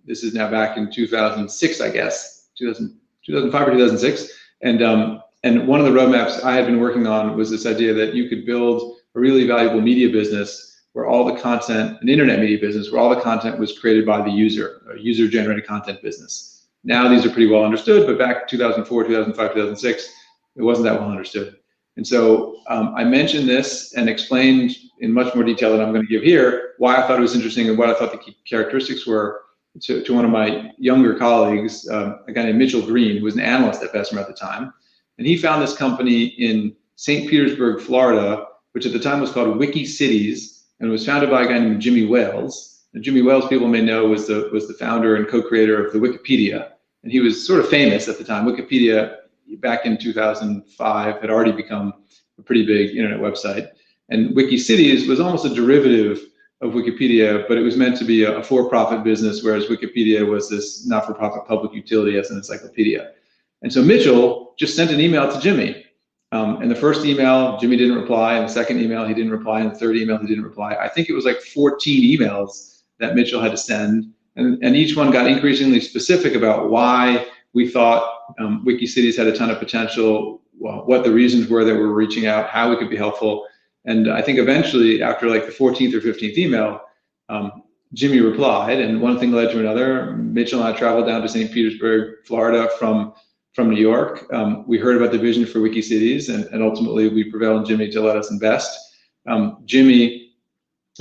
this is now back in 2006, I guess, 2005 or 2006. And one of the roadmaps I had been working on was this idea that you could build a really valuable media business where all the content, an internet media business, where all the content was created by the user, a user-generated content business. Now these are pretty well understood, but back in 2004, 2005, 2006, it wasn't that well understood. And so I mentioned this and explained in much more detail than I'm going to give here why I thought it was interesting and what I thought the key characteristics were to one of my younger colleagues, a guy named Mitchell Green, who was an analyst at Bessemer at the time. And he found this company in St. Petersburg, Florida, which at the time was called Wiki Cities, and it was founded by a guy named Jimmy Wales. And Jimmy Wales, people may know, was the founder and co-creator of the Wikipedia. And he was sort of famous at the time. Wikipedia, back in 2005, had already become a pretty big internet website. And Wiki Cities was almost a derivative of Wikipedia, but it was meant to be a for-profit business, whereas Wikipedia was this not-for-profit public utility as an encyclopedia. And so Mitchell just sent an email to Jimmy. And the first email, Jimmy didn't reply. And the second email, he didn't reply. And the third email, he didn't reply. I think it was like 14 emails that Mitchell had to send. And each one got increasingly specific about why we thought Wiki Cities had a ton of potential, what the reasons were that we were reaching out, how we could be helpful. And I think eventually, after like the 14th or 15th email, Jimmy replied, and one thing led to another. Mitchell and I traveled down to St. Petersburg, Florida from New York. We heard about the vision for Wiki Cities, and ultimately we prevailed on Jimmy to let us invest. Jimmy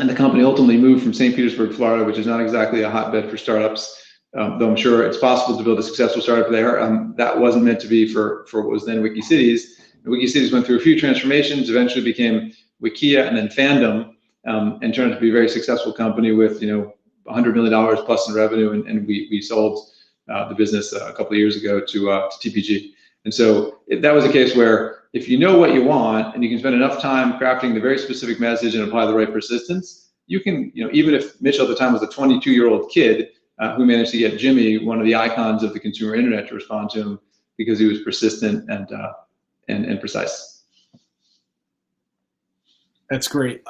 and the company ultimately moved from St. Petersburg, Florida, which is not exactly a hotbed for startups, though I'm sure it's possible to build a successful startup there. That wasn't meant to be for what was then Wiki Cities. And Wiki Cities went through a few transformations, eventually became Wikia and then Fandom, and turned out to be a very successful company with $100 million plus in revenue, and we sold the business a couple of years ago to TPG. And so that was a case where if you know what you want and you can spend enough time crafting the very specific message and apply the right persistence, you can, even if Mitchell at the time was a 22-year-old kid who managed to get Jimmy, one of the icons of the consumer internet, to respond to him because he was persistent and precise. That's great.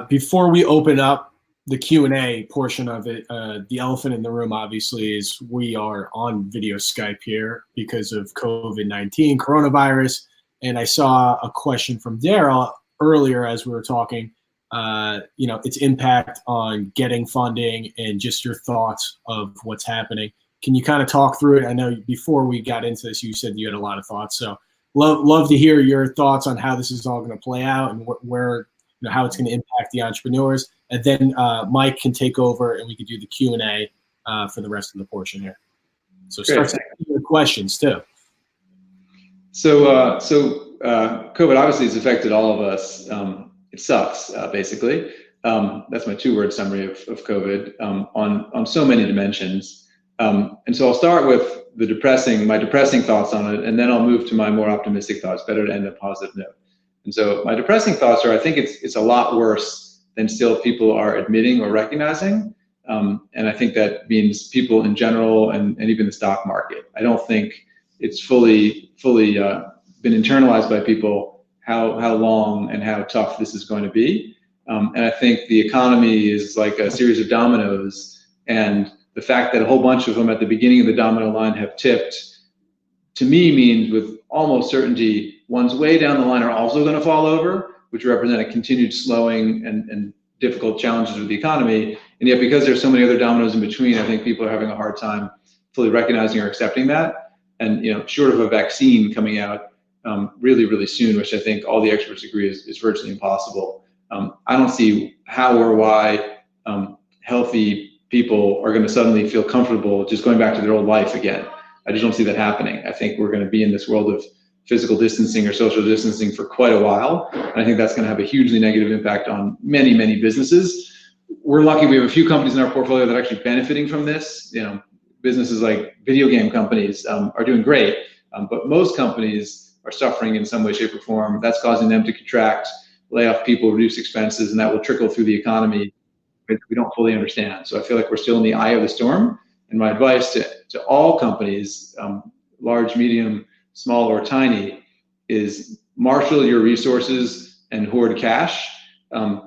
Before we open up the Q&A portion of it, the elephant in the room obviously is we are on video Skype here because of COVID-19, coronavirus. And I saw a question from Daryl earlier as we were talking, its impact on getting funding and just your thoughts of what's happening. Can you kind of talk through it? I know before we got into this, you said you had a lot of thoughts. So love to hear your thoughts on how this is all going to play out and where, how it's going to impact the entrepreneurs. And then Mike can take over and we can do the Q&A for the rest of the portion here. So start asking your questions too. So COVID obviously has affected all of us. It sucks, basically. That's my two-word summary of COVID on so many dimensions. And so I'll start with my depressing thoughts on it, and then I'll move to my more optimistic thoughts. Better to end on a positive note. And so my depressing thoughts are, I think it's a lot worse than still people are admitting or recognizing. And I think that means people in general and even the stock market. I don't think it's fully been internalized by people how long and how tough this is going to be. And I think the economy is like a series of dominoes, and the fact that a whole bunch of them at the beginning of the domino line have tipped, to me, means with almost certainty ones way down the line are also going to fall over, which represent a continued slowing and difficult challenges with the economy. And yet, because there's so many other dominoes in between, I think people are having a hard time fully recognizing or accepting that. And short of a vaccine coming out really, really soon, which I think all the experts agree is virtually impossible, I don't see how or why healthy people are going to suddenly feel comfortable just going back to their old life again. I just don't see that happening. I think we're going to be in this world of physical distancing or social distancing for quite a while. And I think that's going to have a hugely negative impact on many, many businesses. We're lucky we have a few companies in our portfolio that are actually benefiting from this. Businesses like video game companies are doing great, but most companies are suffering in some way, shape, or form. That's causing them to contract, lay off people, reduce expenses, and that will trickle through the economy, which we don't fully understand. So I feel like we're still in the eye of the storm. And my advice to all companies, large, medium, small, or tiny, is marshal your resources and hoard cash,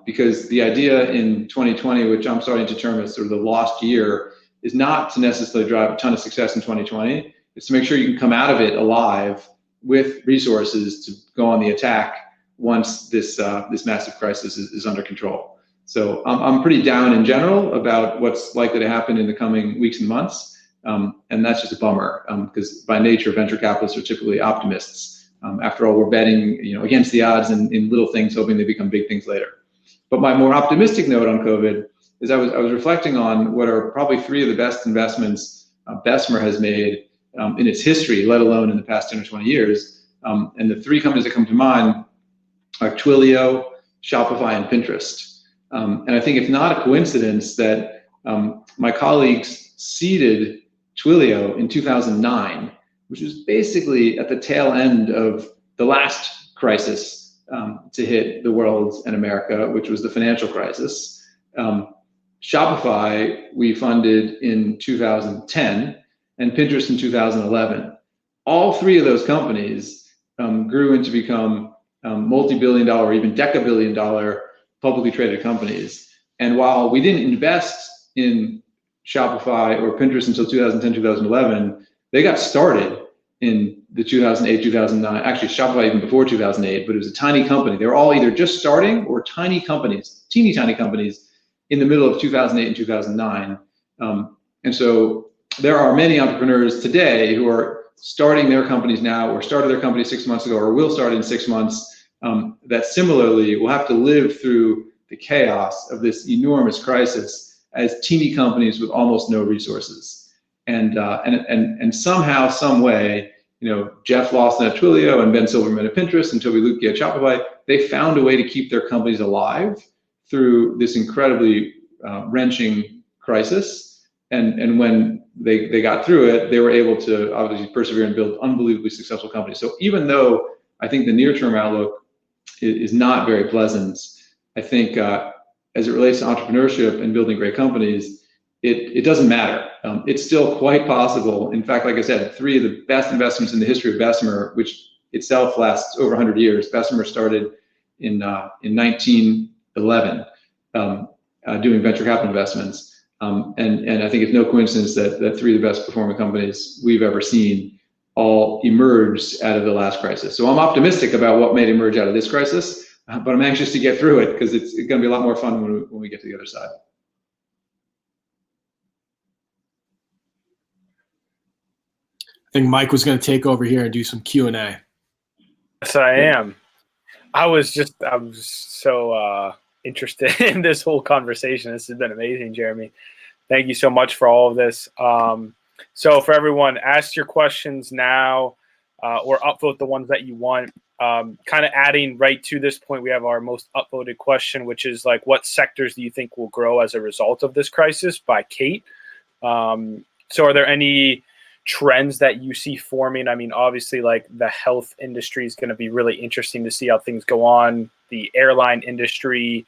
because the idea in 2020, which I'm starting to term as sort of the lost year, is not to necessarily drive a ton of success in 2020. It's to make sure you can come out of it alive with resources to go on the attack once this massive crisis is under control. So I'm pretty down in general about what's likely to happen in the coming weeks and months. And that's just a bummer, because by nature, venture capitalists are typically optimists. After all, we're betting against the odds in little things, hoping they become big things later. But my more optimistic note on COVID is I was reflecting on what are probably three of the best investments Bessemer has made in its history, let alone in the past 10 or 20 years. And the three companies that come to mind are Twilio, Shopify, and Pinterest. And I think it's not a coincidence that my colleagues seeded Twilio in 2009, which was basically at the tail end of the last crisis to hit the world and America, which was the financial crisis. Shopify we funded in 2010, and Pinterest in 2011. All three of those companies grew into become multi-billion-dollar or even deca-billion-dollar publicly traded companies. And while we didn't invest in Shopify or Pinterest until 2010, 2011, they got started in the 2008, 2009, actually Shopify even before 2008, but it was a tiny company. They were all either just starting or tiny companies, teeny tiny companies in the middle of 2008 and 2009. And so there are many entrepreneurs today who are starting their companies now, or started their company 6 months ago, or will start in 6 months, that similarly will have to live through the chaos of this enormous crisis as teeny companies with almost no resources. And somehow, some way, Jeff Lawson at Twilio and Ben Silverman at Pinterest and Toby Lutke at Shopify, they found a way to keep their companies alive through this incredibly wrenching crisis. And when they got through it, they were able to obviously persevere and build unbelievably successful companies. So even though I think the near-term outlook is not very pleasant, I think as it relates to entrepreneurship and building great companies, it doesn't matter. It's still quite possible. In fact, like I said, 3 of the best investments in the history of Bessemer, which itself lasts over 100 years. Bessemer started in 1911 doing venture capital investments. And I think it's no coincidence that 3 of the best performing companies we've ever seen all emerged out of the last crisis. So I'm optimistic about what may emerge out of this crisis, but I'm anxious to get through it because it's going to be a lot more fun when we get to the other side. I think Mike was going to take over here and do some Q&A. Yes, I am. I was so interested in this whole conversation. This has been amazing, Jeremy. Thank you so much for all of this. So for everyone, ask your questions now or upvote the ones that you want. Kind of adding right to this point, we have our most upvoted question, which is like, what sectors do you think will grow as a result of this crisis, by Kate. So are there any trends that you see forming? I mean, obviously, like the health industry is going to be really interesting to see how things go on. The airline industry,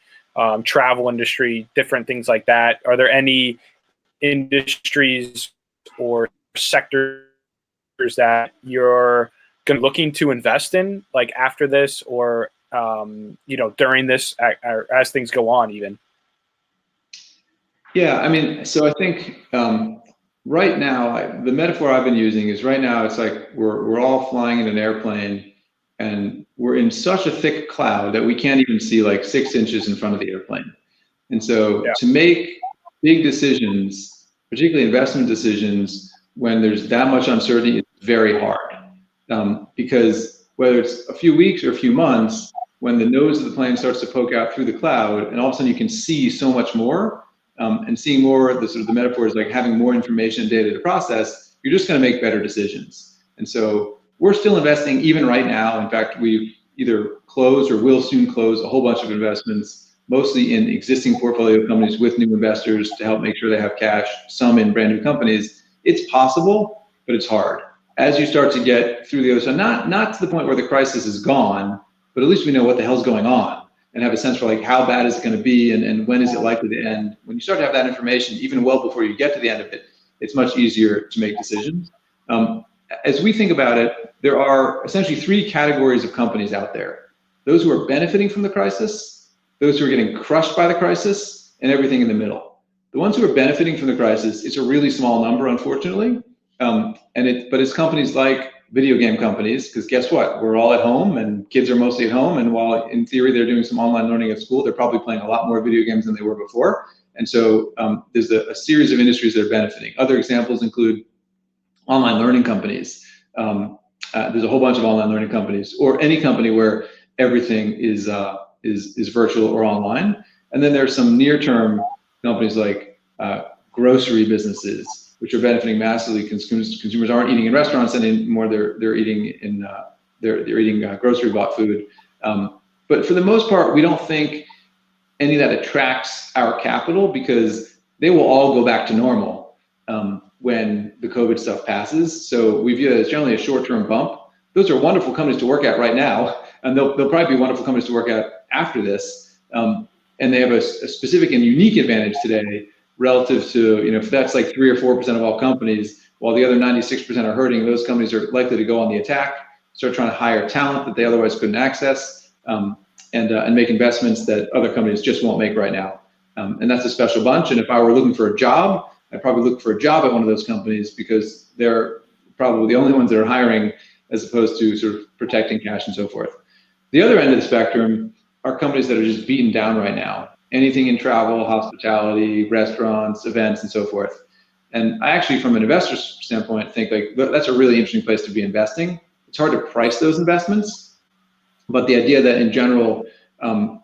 travel industry, different things like that. Are there any industries or sectors that you're looking to invest in, like after this, or during this, as things go on, even? Yeah, I mean, so I think right now, the metaphor I've been using is right now it's like we're all flying in an airplane and we're in such a thick cloud that we can't even see like 6 inches in front of the airplane. And so to make big decisions, particularly investment decisions, when there's that much uncertainty, it's very hard. Because whether it's a few weeks or a few months, when the nose of the plane starts to poke out through the cloud and all of a sudden you can see so much more, and seeing more, the metaphor is like having more information and data to process, you're just going to make better decisions. And so we're still investing even right now. In fact, we've either closed or will soon close a whole bunch of investments, mostly in existing portfolio companies with new investors to help make sure they have cash, some in brand new companies. It's possible, but it's hard. As you start to get through the other side, not to the point where the crisis is gone, but at least we know what the hell's going on and have a sense for like how bad is it going to be and when is it likely to end. When you start to have that information, even well before you get to the end of it, it's much easier to make decisions. As we think about it, there are essentially 3 categories of companies out there. Those who are benefiting from the crisis, those who are getting crushed by the crisis, and everything in the middle. The ones who are benefiting from the crisis, it's a really small number, unfortunately. But it's companies like video game companies, because guess what? We're all at home and kids are mostly at home. And while in theory they're doing some online learning at school, they're probably playing a lot more video games than they were before. And so there's a series of industries that are benefiting. Other examples include online learning companies. There's a whole bunch of online learning companies, or any company where everything is virtual or online. And then there's some near-term companies like grocery businesses, which are benefiting massively. Consumers aren't eating in restaurants anymore; they're eating in grocery bought food. But for the most part, we don't think any of that attracts our capital because they will all go back to normal when the COVID stuff passes. So we view it as generally a short-term bump. Those are wonderful companies to work at right now, and they'll probably be wonderful companies to work at after this. And they have a specific and unique advantage today relative to, if that's like 3 or 4% of all companies, while the other 96% are hurting, those companies are likely to go on the attack, start trying to hire talent that they otherwise couldn't access, and make investments that other companies just won't make right now. And that's a special bunch. And if I were looking for a job, I'd probably look for a job at one of those companies because they're probably the only ones that are hiring as opposed to sort of protecting cash and so forth. The other end of the spectrum are companies that are just beaten down right now. Anything in travel, hospitality, restaurants, events, and so forth. And I actually, from an investor standpoint, think like that's a really interesting place to be investing. It's hard to price those investments, but the idea that in general,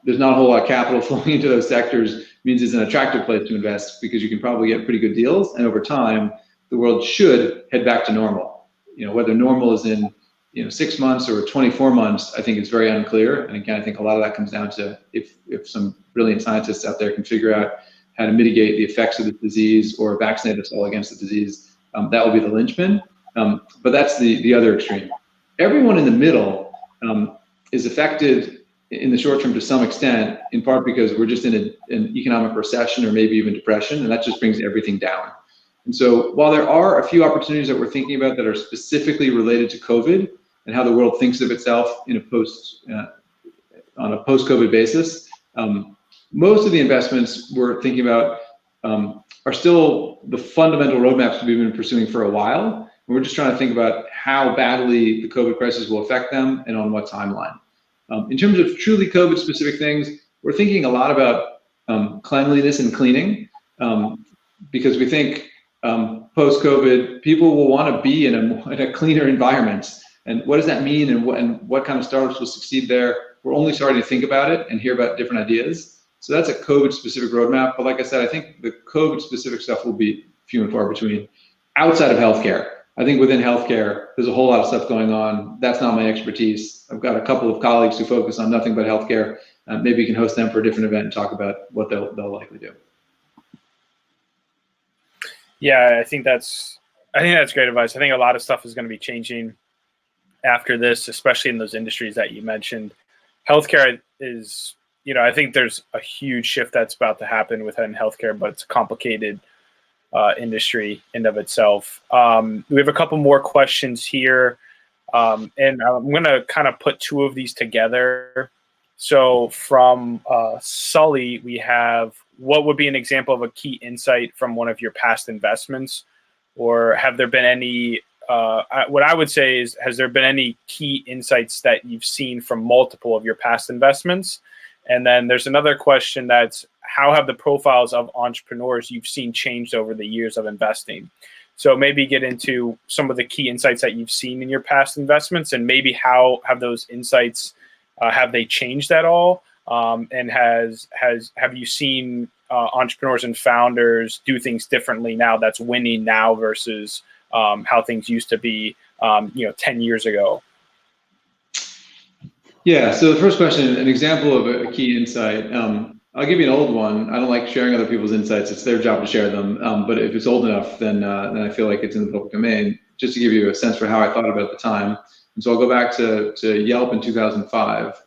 there's not a whole lot of capital flowing into those sectors means it's an attractive place to invest because you can probably get pretty good deals. And over time, the world should head back to normal. Whether normal is in 6 months or 24 months, I think it's very unclear. And again, I think a lot of that comes down to if some brilliant scientists out there can figure out how to mitigate the effects of the disease or vaccinate us all against the disease, that will be the linchpin. But that's the other extreme. Everyone in the middle is affected in the short term to some extent, in part because we're just in an economic recession or maybe even depression, and that just brings everything down. And so while there are a few opportunities that we're thinking about that are specifically related to COVID and how the world thinks of itself in on a post-COVID basis, most of the investments we're thinking about are still the fundamental roadmaps we've been pursuing for a while. And we're just trying to think about how badly the COVID crisis will affect them and on what timeline. In terms of truly COVID-specific things, we're thinking a lot about cleanliness and cleaning, because we think post-COVID, people will want to be in a cleaner environment. And what does that mean, and what kind of startups will succeed there? We're only starting to think about it and hear about different ideas. So that's a COVID-specific roadmap. But like I said, I think the COVID-specific stuff will be few and far between. Outside of healthcare, I think within healthcare, there's a whole lot of stuff going on. That's not my expertise. I've got a couple of colleagues who focus on nothing but healthcare. Maybe you can host them for a different event and talk about what they'll likely do. Yeah, I think that's great advice. I think a lot of stuff is going to be changing after this, especially in those industries that you mentioned. Healthcare is, I think there's a huge shift that's about to happen within healthcare, but it's a complicated industry in of itself. We have a couple more questions here, and I'm going to kind of put two of these together. So from Sully, we have, what would be an example of a key insight from one of your past investments? Or have there been any, what I would say is, has there been any key insights that you've seen from multiple of your past investments? And then there's another question that's, how have the profiles of entrepreneurs you've seen changed over the years of investing? So maybe get into some of the key insights that you've seen in your past investments, and maybe how have those insights, have they changed at all? And have you seen entrepreneurs and founders do things differently now that's winning now versus how things used to be 10 years ago? Yeah, so the first question, an example of a key insight. I'll give you an old one. I don't like sharing other people's insights. It's their job to share them. But if it's old enough, then I feel like it's in the public domain, just to give you a sense for how I thought about it at the time. And so I'll go back to Yelp in 2005.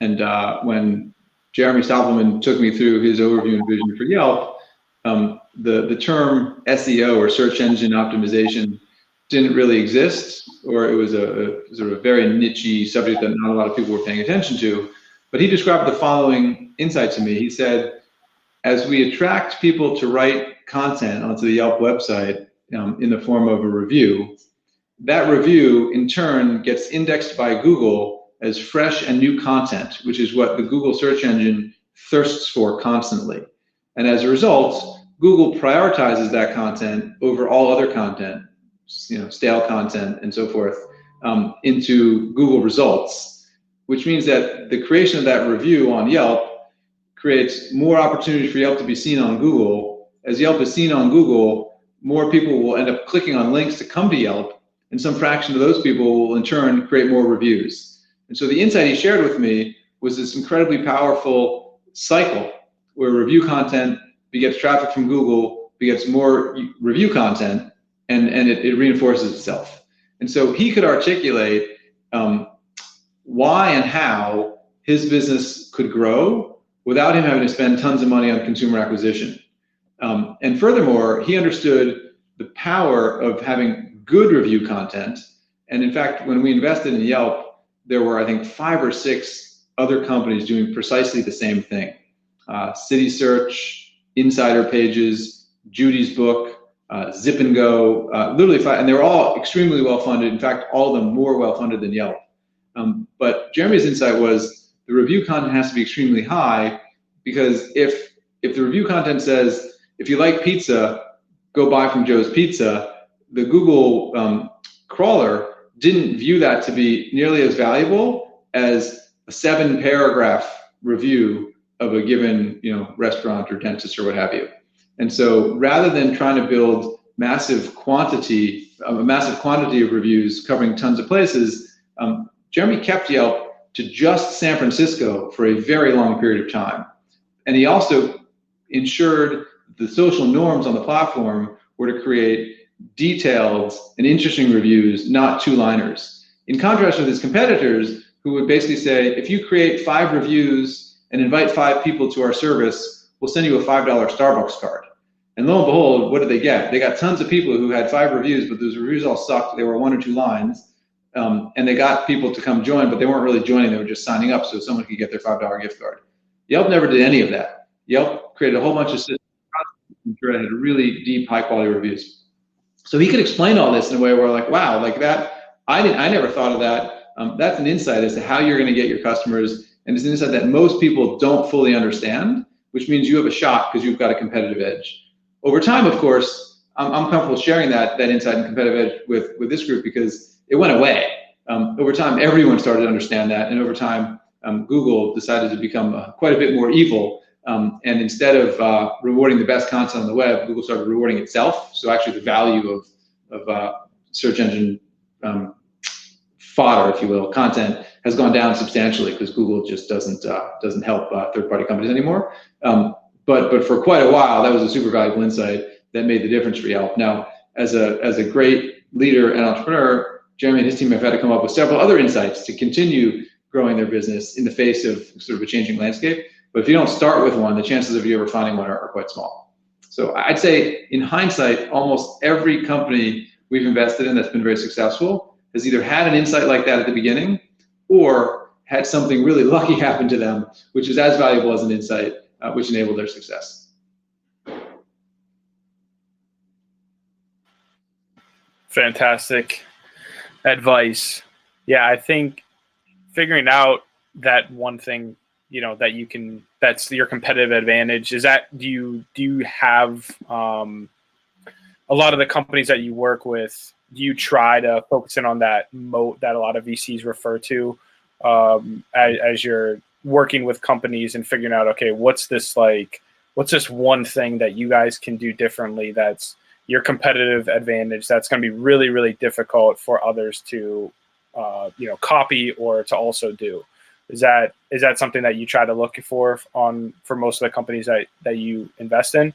And when Jeremy Stoppelman took me through his overview and vision for Yelp, the term SEO, or search engine optimization, didn't really exist, or it was a sort of very niche subject that not a lot of people were paying attention to. But he described the following insight to me. He said, as we attract people to write content onto the Yelp website in the form of a review, that review in turn gets indexed by Google as fresh and new content, which is what the Google search engine thirsts for constantly. And as a result, Google prioritizes that content over all other content, stale content and so forth, into Google results, which means that the creation of that review on Yelp creates more opportunity for Yelp to be seen on Google. As Yelp is seen on Google, more people will end up clicking on links to come to Yelp, and some fraction of those people will in turn create more reviews. And so the insight he shared with me was this incredibly powerful cycle where review content begets traffic from Google, begets more review content, and it reinforces itself. And so he could articulate why and how his business could grow without him having to spend tons of money on consumer acquisition. And furthermore, he understood the power of having good review content. And in fact, when we invested in Yelp, there were, I think, 5 or 6 other companies doing precisely the same thing. City Search, Insider Pages, Judy's Book, Zip and Go, literally 5, and they were all extremely well-funded. In fact, all of them more well-funded than Yelp. But Jeremy's insight was the review content has to be extremely high, because if the review content says, if you like pizza, go buy from Joe's Pizza, the Google crawler didn't view that to be nearly as valuable as a 7-paragraph review of a given restaurant or dentist or what have you. And so rather than trying to build a massive quantity of reviews covering tons of places, Jeremy kept Yelp to just San Francisco for a very long period of time. And he also ensured the social norms on the platform were to create detailed and interesting reviews, not two-liners. In contrast with his competitors, who would basically say, if you create 5 reviews and invite 5 people to our service, we'll send you a $5 Starbucks card. And lo and behold, what did they get? They got tons of people who had 5 reviews, but those reviews all sucked. They were 1 or 2 lines. And they got people to come join, but they weren't really joining. They were just signing up so someone could get their $5 gift card. Yelp never did any of that. Yelp created a whole bunch of systems that had really deep, high-quality reviews. So he could explain all this in a way where, like, wow, like that, I never thought of that. That's an insight as to how you're going to get your customers, and it's an insight that most people don't fully understand, which means you have a shot because you've got a competitive edge. Over time, of course, I'm comfortable sharing that insight and competitive edge with this group because it went away. Over time, everyone started to understand that, and over time, Google decided to become quite a bit more evil. And instead of rewarding the best content on the web, Google started rewarding itself. So actually, the value of search engine fodder, if you will, content has gone down substantially because Google just doesn't help third-party companies anymore. But for quite a while, that was a super valuable insight that made the difference for Yelp. Now, as a great leader and entrepreneur, Jeremy and his team have had to come up with several other insights to continue growing their business in the face of sort of a changing landscape. But if you don't start with one, the chances of you ever finding one are quite small. So I'd say, in hindsight, almost every company we've invested in that's been very successful has either had an insight like that at the beginning or had something really lucky happen to them, which is as valuable as an insight, which enabled their success. Fantastic advice. Yeah, I think figuring out that one thing, that you can, that's your competitive advantage, is that, do you have a lot of the companies that you work with, do you try to focus in on that moat that a lot of VCs refer to as you're working with companies and figuring out, okay, what's this one thing that you guys can do differently that's your competitive advantage that's going to be really, really difficult for others to copy or to also do? Is that something that you try to look for most of the companies that you invest in?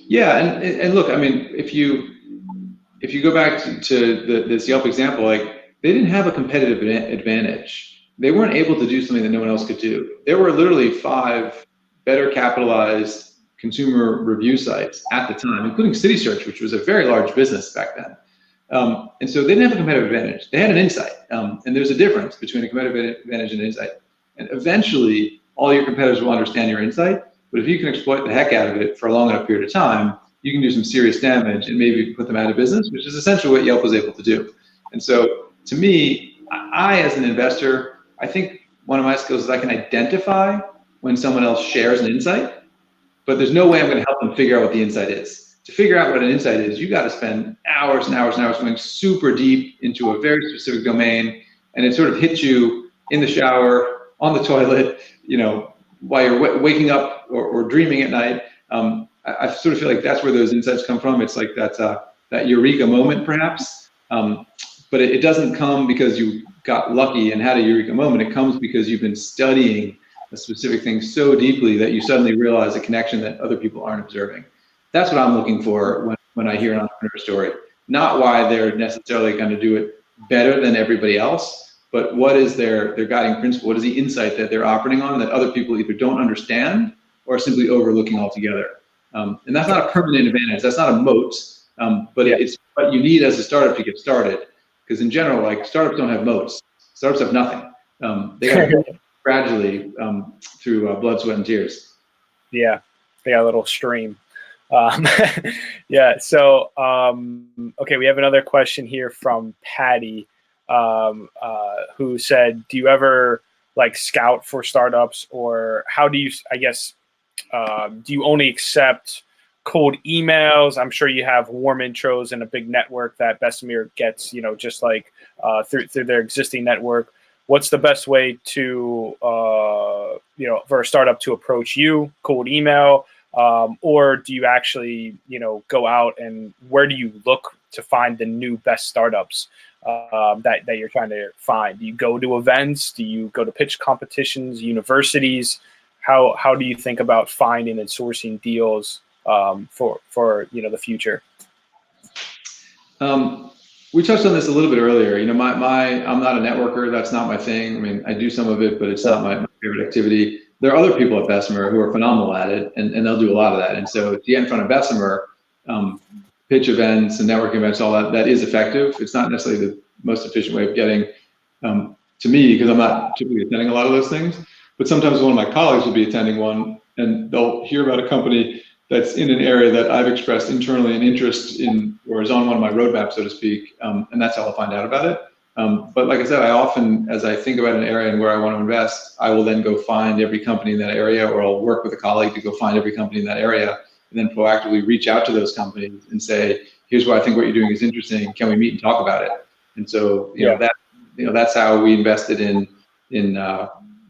Yeah, and look, I mean, if you go back to this Yelp example, like, they didn't have a competitive advantage. They weren't able to do something that no one else could do. There were literally 5 better capitalized consumer review sites at the time, including CitySearch, which was a very large business back then. And so they didn't have a competitive advantage. They had an insight. And there's a difference between a competitive advantage and an insight. And eventually, all your competitors will understand your insight. But if you can exploit the heck out of it for a long enough period of time, you can do some serious damage and maybe put them out of business, which is essentially what Yelp was able to do. And so, to me, I, as an investor, I think one of my skills is I can identify when someone else shares an insight, but there's no way I'm going to help them figure out what the insight is. To figure out what an insight is, you got to spend hours and hours and hours going super deep into a very specific domain, and it sort of hits you in the shower, on the toilet, while you're waking up or dreaming at night. I sort of feel like that's where those insights come from. It's like that eureka moment, perhaps. But it doesn't come because you got lucky and had a eureka moment. It comes because you've been studying a specific thing so deeply that you suddenly realize a connection that other people aren't observing. That's what I'm looking for when I hear an entrepreneur story. Not why they're necessarily going to do it better than everybody else, but what is their guiding principle? What is the insight that they're operating on that other people either don't understand or are simply overlooking altogether? And that's not a permanent advantage. That's not a moat, but it's what you need as a startup to get started. Because in general, like, startups don't have moats. Startups have nothing. They got to go gradually through blood, sweat, and tears. Yeah, they got a little stream. Yeah. So, okay, we have another question here from Patty, who said, "Do you ever scout for startups, or how do you? I guess, do you only accept cold emails? I'm sure you have warm intros and a big network that Bessemer gets, just through their existing network. What's the best way to, for a startup to approach you? Cold email." Or do you actually, go out, and where do you look to find the new best startups that you're trying to find? Do you go to events? Do you go to pitch competitions, universities? How do you think about finding and sourcing deals for the future? We touched on this a little bit earlier. You know, I'm not a networker. That's not my thing. I mean, I do some of it, but it's not my favorite activity. There are other people at Bessemer who are phenomenal at it, and they'll do a lot of that. And so to get in front of Bessemer, pitch events and networking events, all that is effective. It's not necessarily the most efficient way of getting to me, because I'm not typically attending a lot of those things. But sometimes one of my colleagues will be attending one, and they'll hear about a company that's in an area that I've expressed internally an interest in, or is on one of my roadmaps, so to speak, and that's how I'll find out about it. But like I said, I often, as I think about an area and where I want to invest, I will then go find every company in that area, or I'll work with a colleague to go find every company in that area, and then proactively reach out to those companies and say, here's why I think what you're doing is interesting. Can we meet and talk about it? And so, you know, that's how we invested in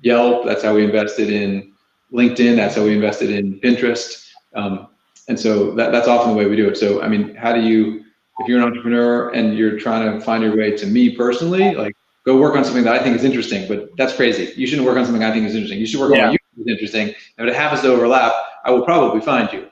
Yelp. That's how we invested in LinkedIn. That's how we invested in Pinterest. And so that's often the way we do it. So, I mean, how do you, if you're an entrepreneur and you're trying to find your way to me personally, like, go work on something that I think is interesting, but that's crazy. You shouldn't work on something I think is interesting. You should work on what you think is interesting. And if it happens to overlap, I will probably find you.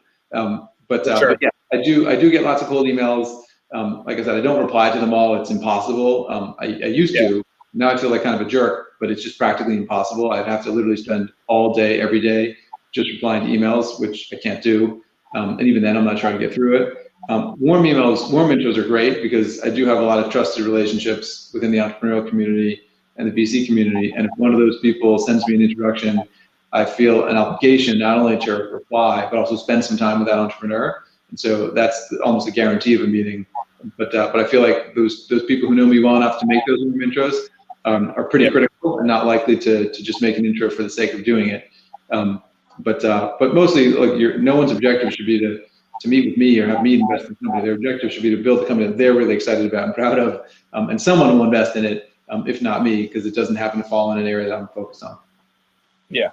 But yeah, I do get lots of cold emails. Like I said, I don't reply to them all. It's impossible. I used to. Now I feel like kind of a jerk, but it's just practically impossible. I'd have to literally spend all day, every day, just replying to emails, which I can't do. And even then, I'm not trying to get through it. Warm intros are great, because I do have a lot of trusted relationships within the entrepreneurial community and the VC community. And if one of those people sends me an introduction, I feel an obligation not only to reply, but also spend some time with that entrepreneur. And so that's almost a guarantee of a meeting. But I feel like those people who know me well enough to make those warm intros are pretty critical, and not likely to just make an intro for the sake of doing it. But mostly, like, no one's objective should be to meet with me or have me invest in somebody. Their objective should be to build a company that they're really excited about and proud of, and someone will invest in it, if not me, because it doesn't happen to fall in an area that I'm focused on. Yeah,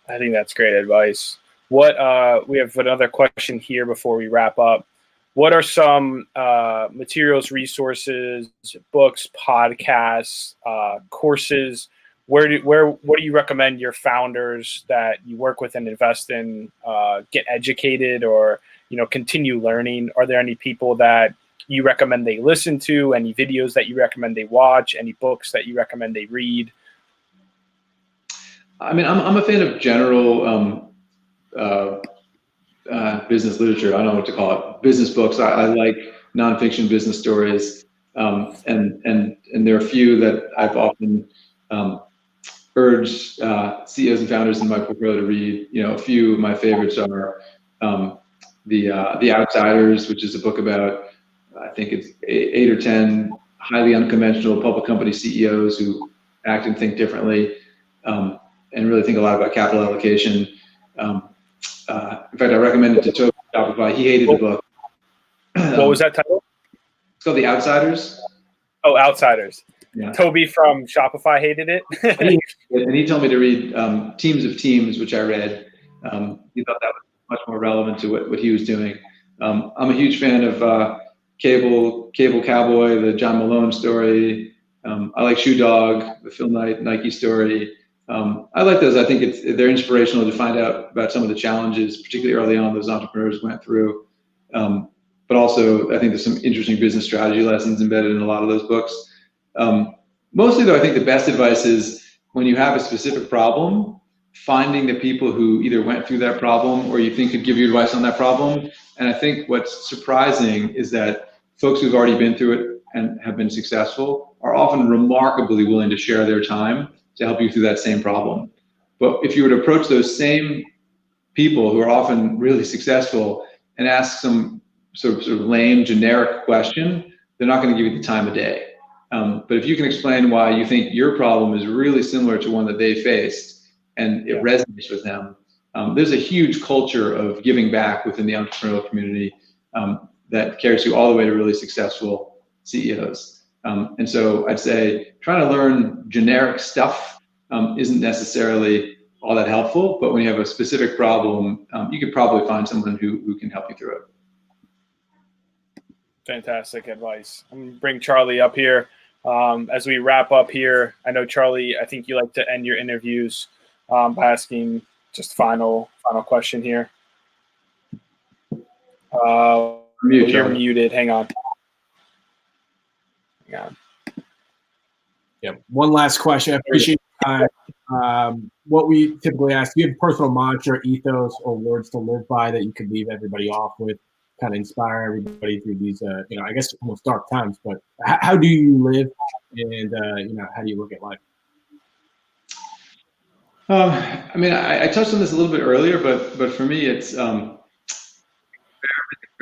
I think that's great advice. We have another question here before we wrap up. What are some materials, resources, books, podcasts, courses? What do you recommend your founders that you work with and invest in get educated, or continue learning? Are there any people that you recommend they listen to? Any videos that you recommend they watch? Any books that you recommend they read? I mean, I'm a fan of general business literature. I don't know what to call it. Business books. I like nonfiction business stories, and there are a few that I've often urged CEOs and founders in my portfolio to read. A few of my favorites are The Outsiders, which is a book about, I think it's 8 or 10 highly unconventional public company CEOs who act and think differently, and really think a lot about capital allocation. In fact, I recommend it to Toby Shopify. He hated the book. What was that title? It's called The Outsiders. Oh, Outsiders. Yeah. Toby from Shopify hated it. and he told me to read Teams of Teams, which I read. He thought that was much more relevant to what he was doing. I'm a huge fan of Cable Cowboy, the John Malone story. I like Shoe Dog, the Phil Knight Nike story. I like those. I think they're inspirational to find out about some of the challenges, particularly early on, those entrepreneurs went through. But also, I think there's some interesting business strategy lessons embedded in a lot of those books. Mostly, though, I think the best advice is when you have a specific problem, finding the people who either went through that problem or you think could give you advice on that problem. And I think what's surprising is that folks who've already been through it and have been successful are often remarkably willing to share their time to help you through that same problem. But if you were to approach those same people who are often really successful and ask some sort of lame, generic question, they're not going to give you the time of day. But if you can explain why you think your problem is really similar to one that they faced and it resonates with them, there's a huge culture of giving back within the entrepreneurial community that carries you all the way to really successful CEOs. And so I'd say trying to learn generic stuff isn't necessarily all that helpful, but when you have a specific problem, you could probably find someone who can help you through it. Fantastic advice. I'm going to bring Charlie up here. As we wrap up here, I know, Charlie, I think you like to end your interviews by asking just final question here. You're muted. Hang on. on. Yeah. One last question. I appreciate your time. What we typically ask, do you have a personal mantra, ethos, or words to live by that you could leave everybody off with, kind of inspire everybody through these, I guess almost dark times, but how do you live and, how do you look at life? I touched on this a little bit earlier, but for me, it's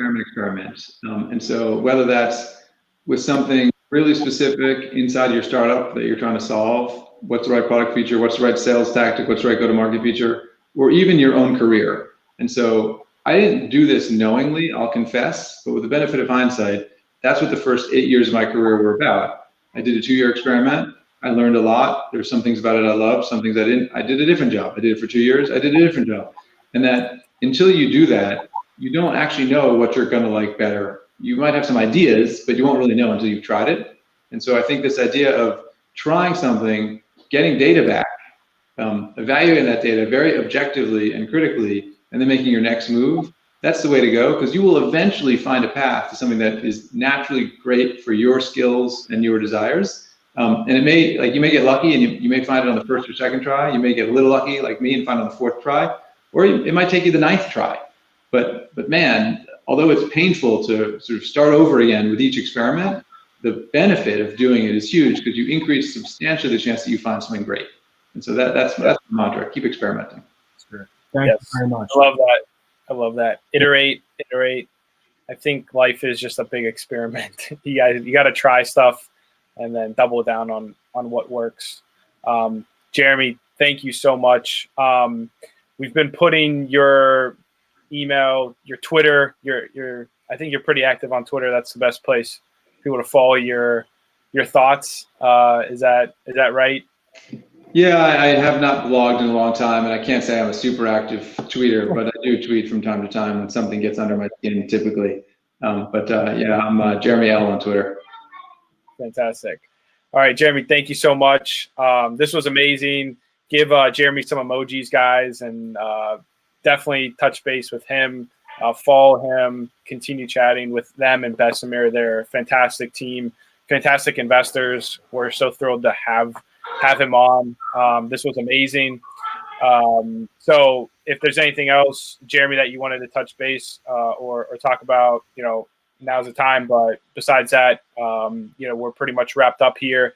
experiment. And so whether that's with something really specific inside your startup that you're trying to solve, what's the right product feature, what's the right sales tactic, what's the right go-to-market feature, or even your own career. And so I didn't do this knowingly, I'll confess, but with the benefit of hindsight, that's what the first 8 years of my career were about. I did a 2-year experiment. I learned a lot. There's some things about it I loved, some things I didn't. I did a different job. I did it for 2 years. I did a different job. And that until you do that, you don't actually know what you're going to like better. You might have some ideas, but you won't really know until you've tried it. And so I think this idea of trying something, getting data back, evaluating that data very objectively and critically, and then making your next move, that's the way to go, because you will eventually find a path to something that is naturally great for your skills and your desires. And it may, you may get lucky and you may find it on the first or second try. You may get a little lucky like me and find it on the 4th try, or it might take you the 9th try. But man, although it's painful to sort of start over again with each experiment, the benefit of doing it is huge because you increase substantially the chance that you find something great. And so that's the mantra. Keep experimenting. Thank you very much. I love that. Iterate. I think life is just a big experiment. You got to try stuff and then double down on what works. Jeremy, thank you so much. We've been putting your email, your Twitter, I think you're pretty active on Twitter. That's the best place for people to follow your thoughts. Is that right? Yeah, I have not blogged in a long time, and I can't say I'm a super active tweeter, but I do tweet from time to time when something gets under my skin, typically. I'm Jeremy L on Twitter. Fantastic. All right, Jeremy, thank you so much. This was amazing. Give Jeremy some emojis, guys, and definitely touch base with him. Follow him. Continue chatting with them and Bessemer. They're a fantastic team, fantastic investors. We're so thrilled to have him on. This was amazing. So if there's anything else, Jeremy, that you wanted to touch base or talk about, now's the time. But besides that, we're pretty much wrapped up here.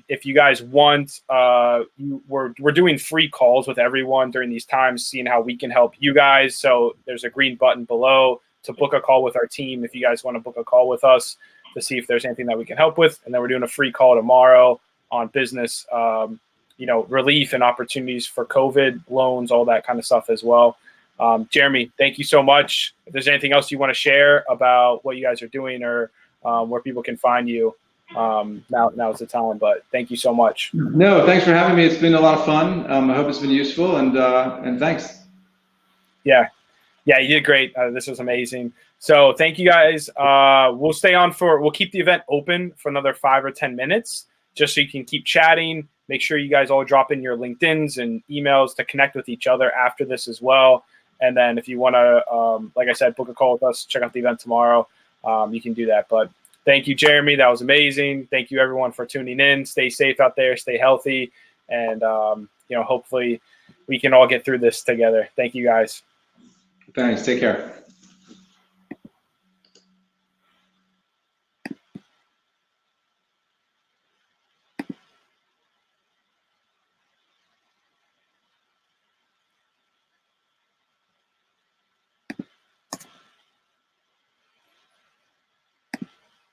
If you guys want, we're doing free calls with everyone during these times, seeing how we can help you guys. So there's a green button below to book a call with our team if you guys want to book a call with us to see if there's anything that we can help with. And then we're doing a free call tomorrow on business, relief and opportunities for COVID, loans, all that kind of stuff as well. Jeremy, thank you so much. If there's anything else you want to share about what you guys are doing or where people can find you, now's the time. But thank you so much. No, thanks for having me. It's been a lot of fun. I hope it's been useful, and thanks. Yeah, you did great. This was amazing. So thank you guys. We'll keep the event open for another 5 or 10 minutes, just so you can keep chatting. Make sure you guys all drop in your LinkedIns and emails to connect with each other after this as well. And then if you want to, like I said, book a call with us, check out the event tomorrow, you can do that. But thank you, Jeremy. That was amazing. Thank you, everyone, for tuning in. Stay safe out there. Stay healthy. And, hopefully we can all get through this together. Thank you, guys. Thanks. Take care.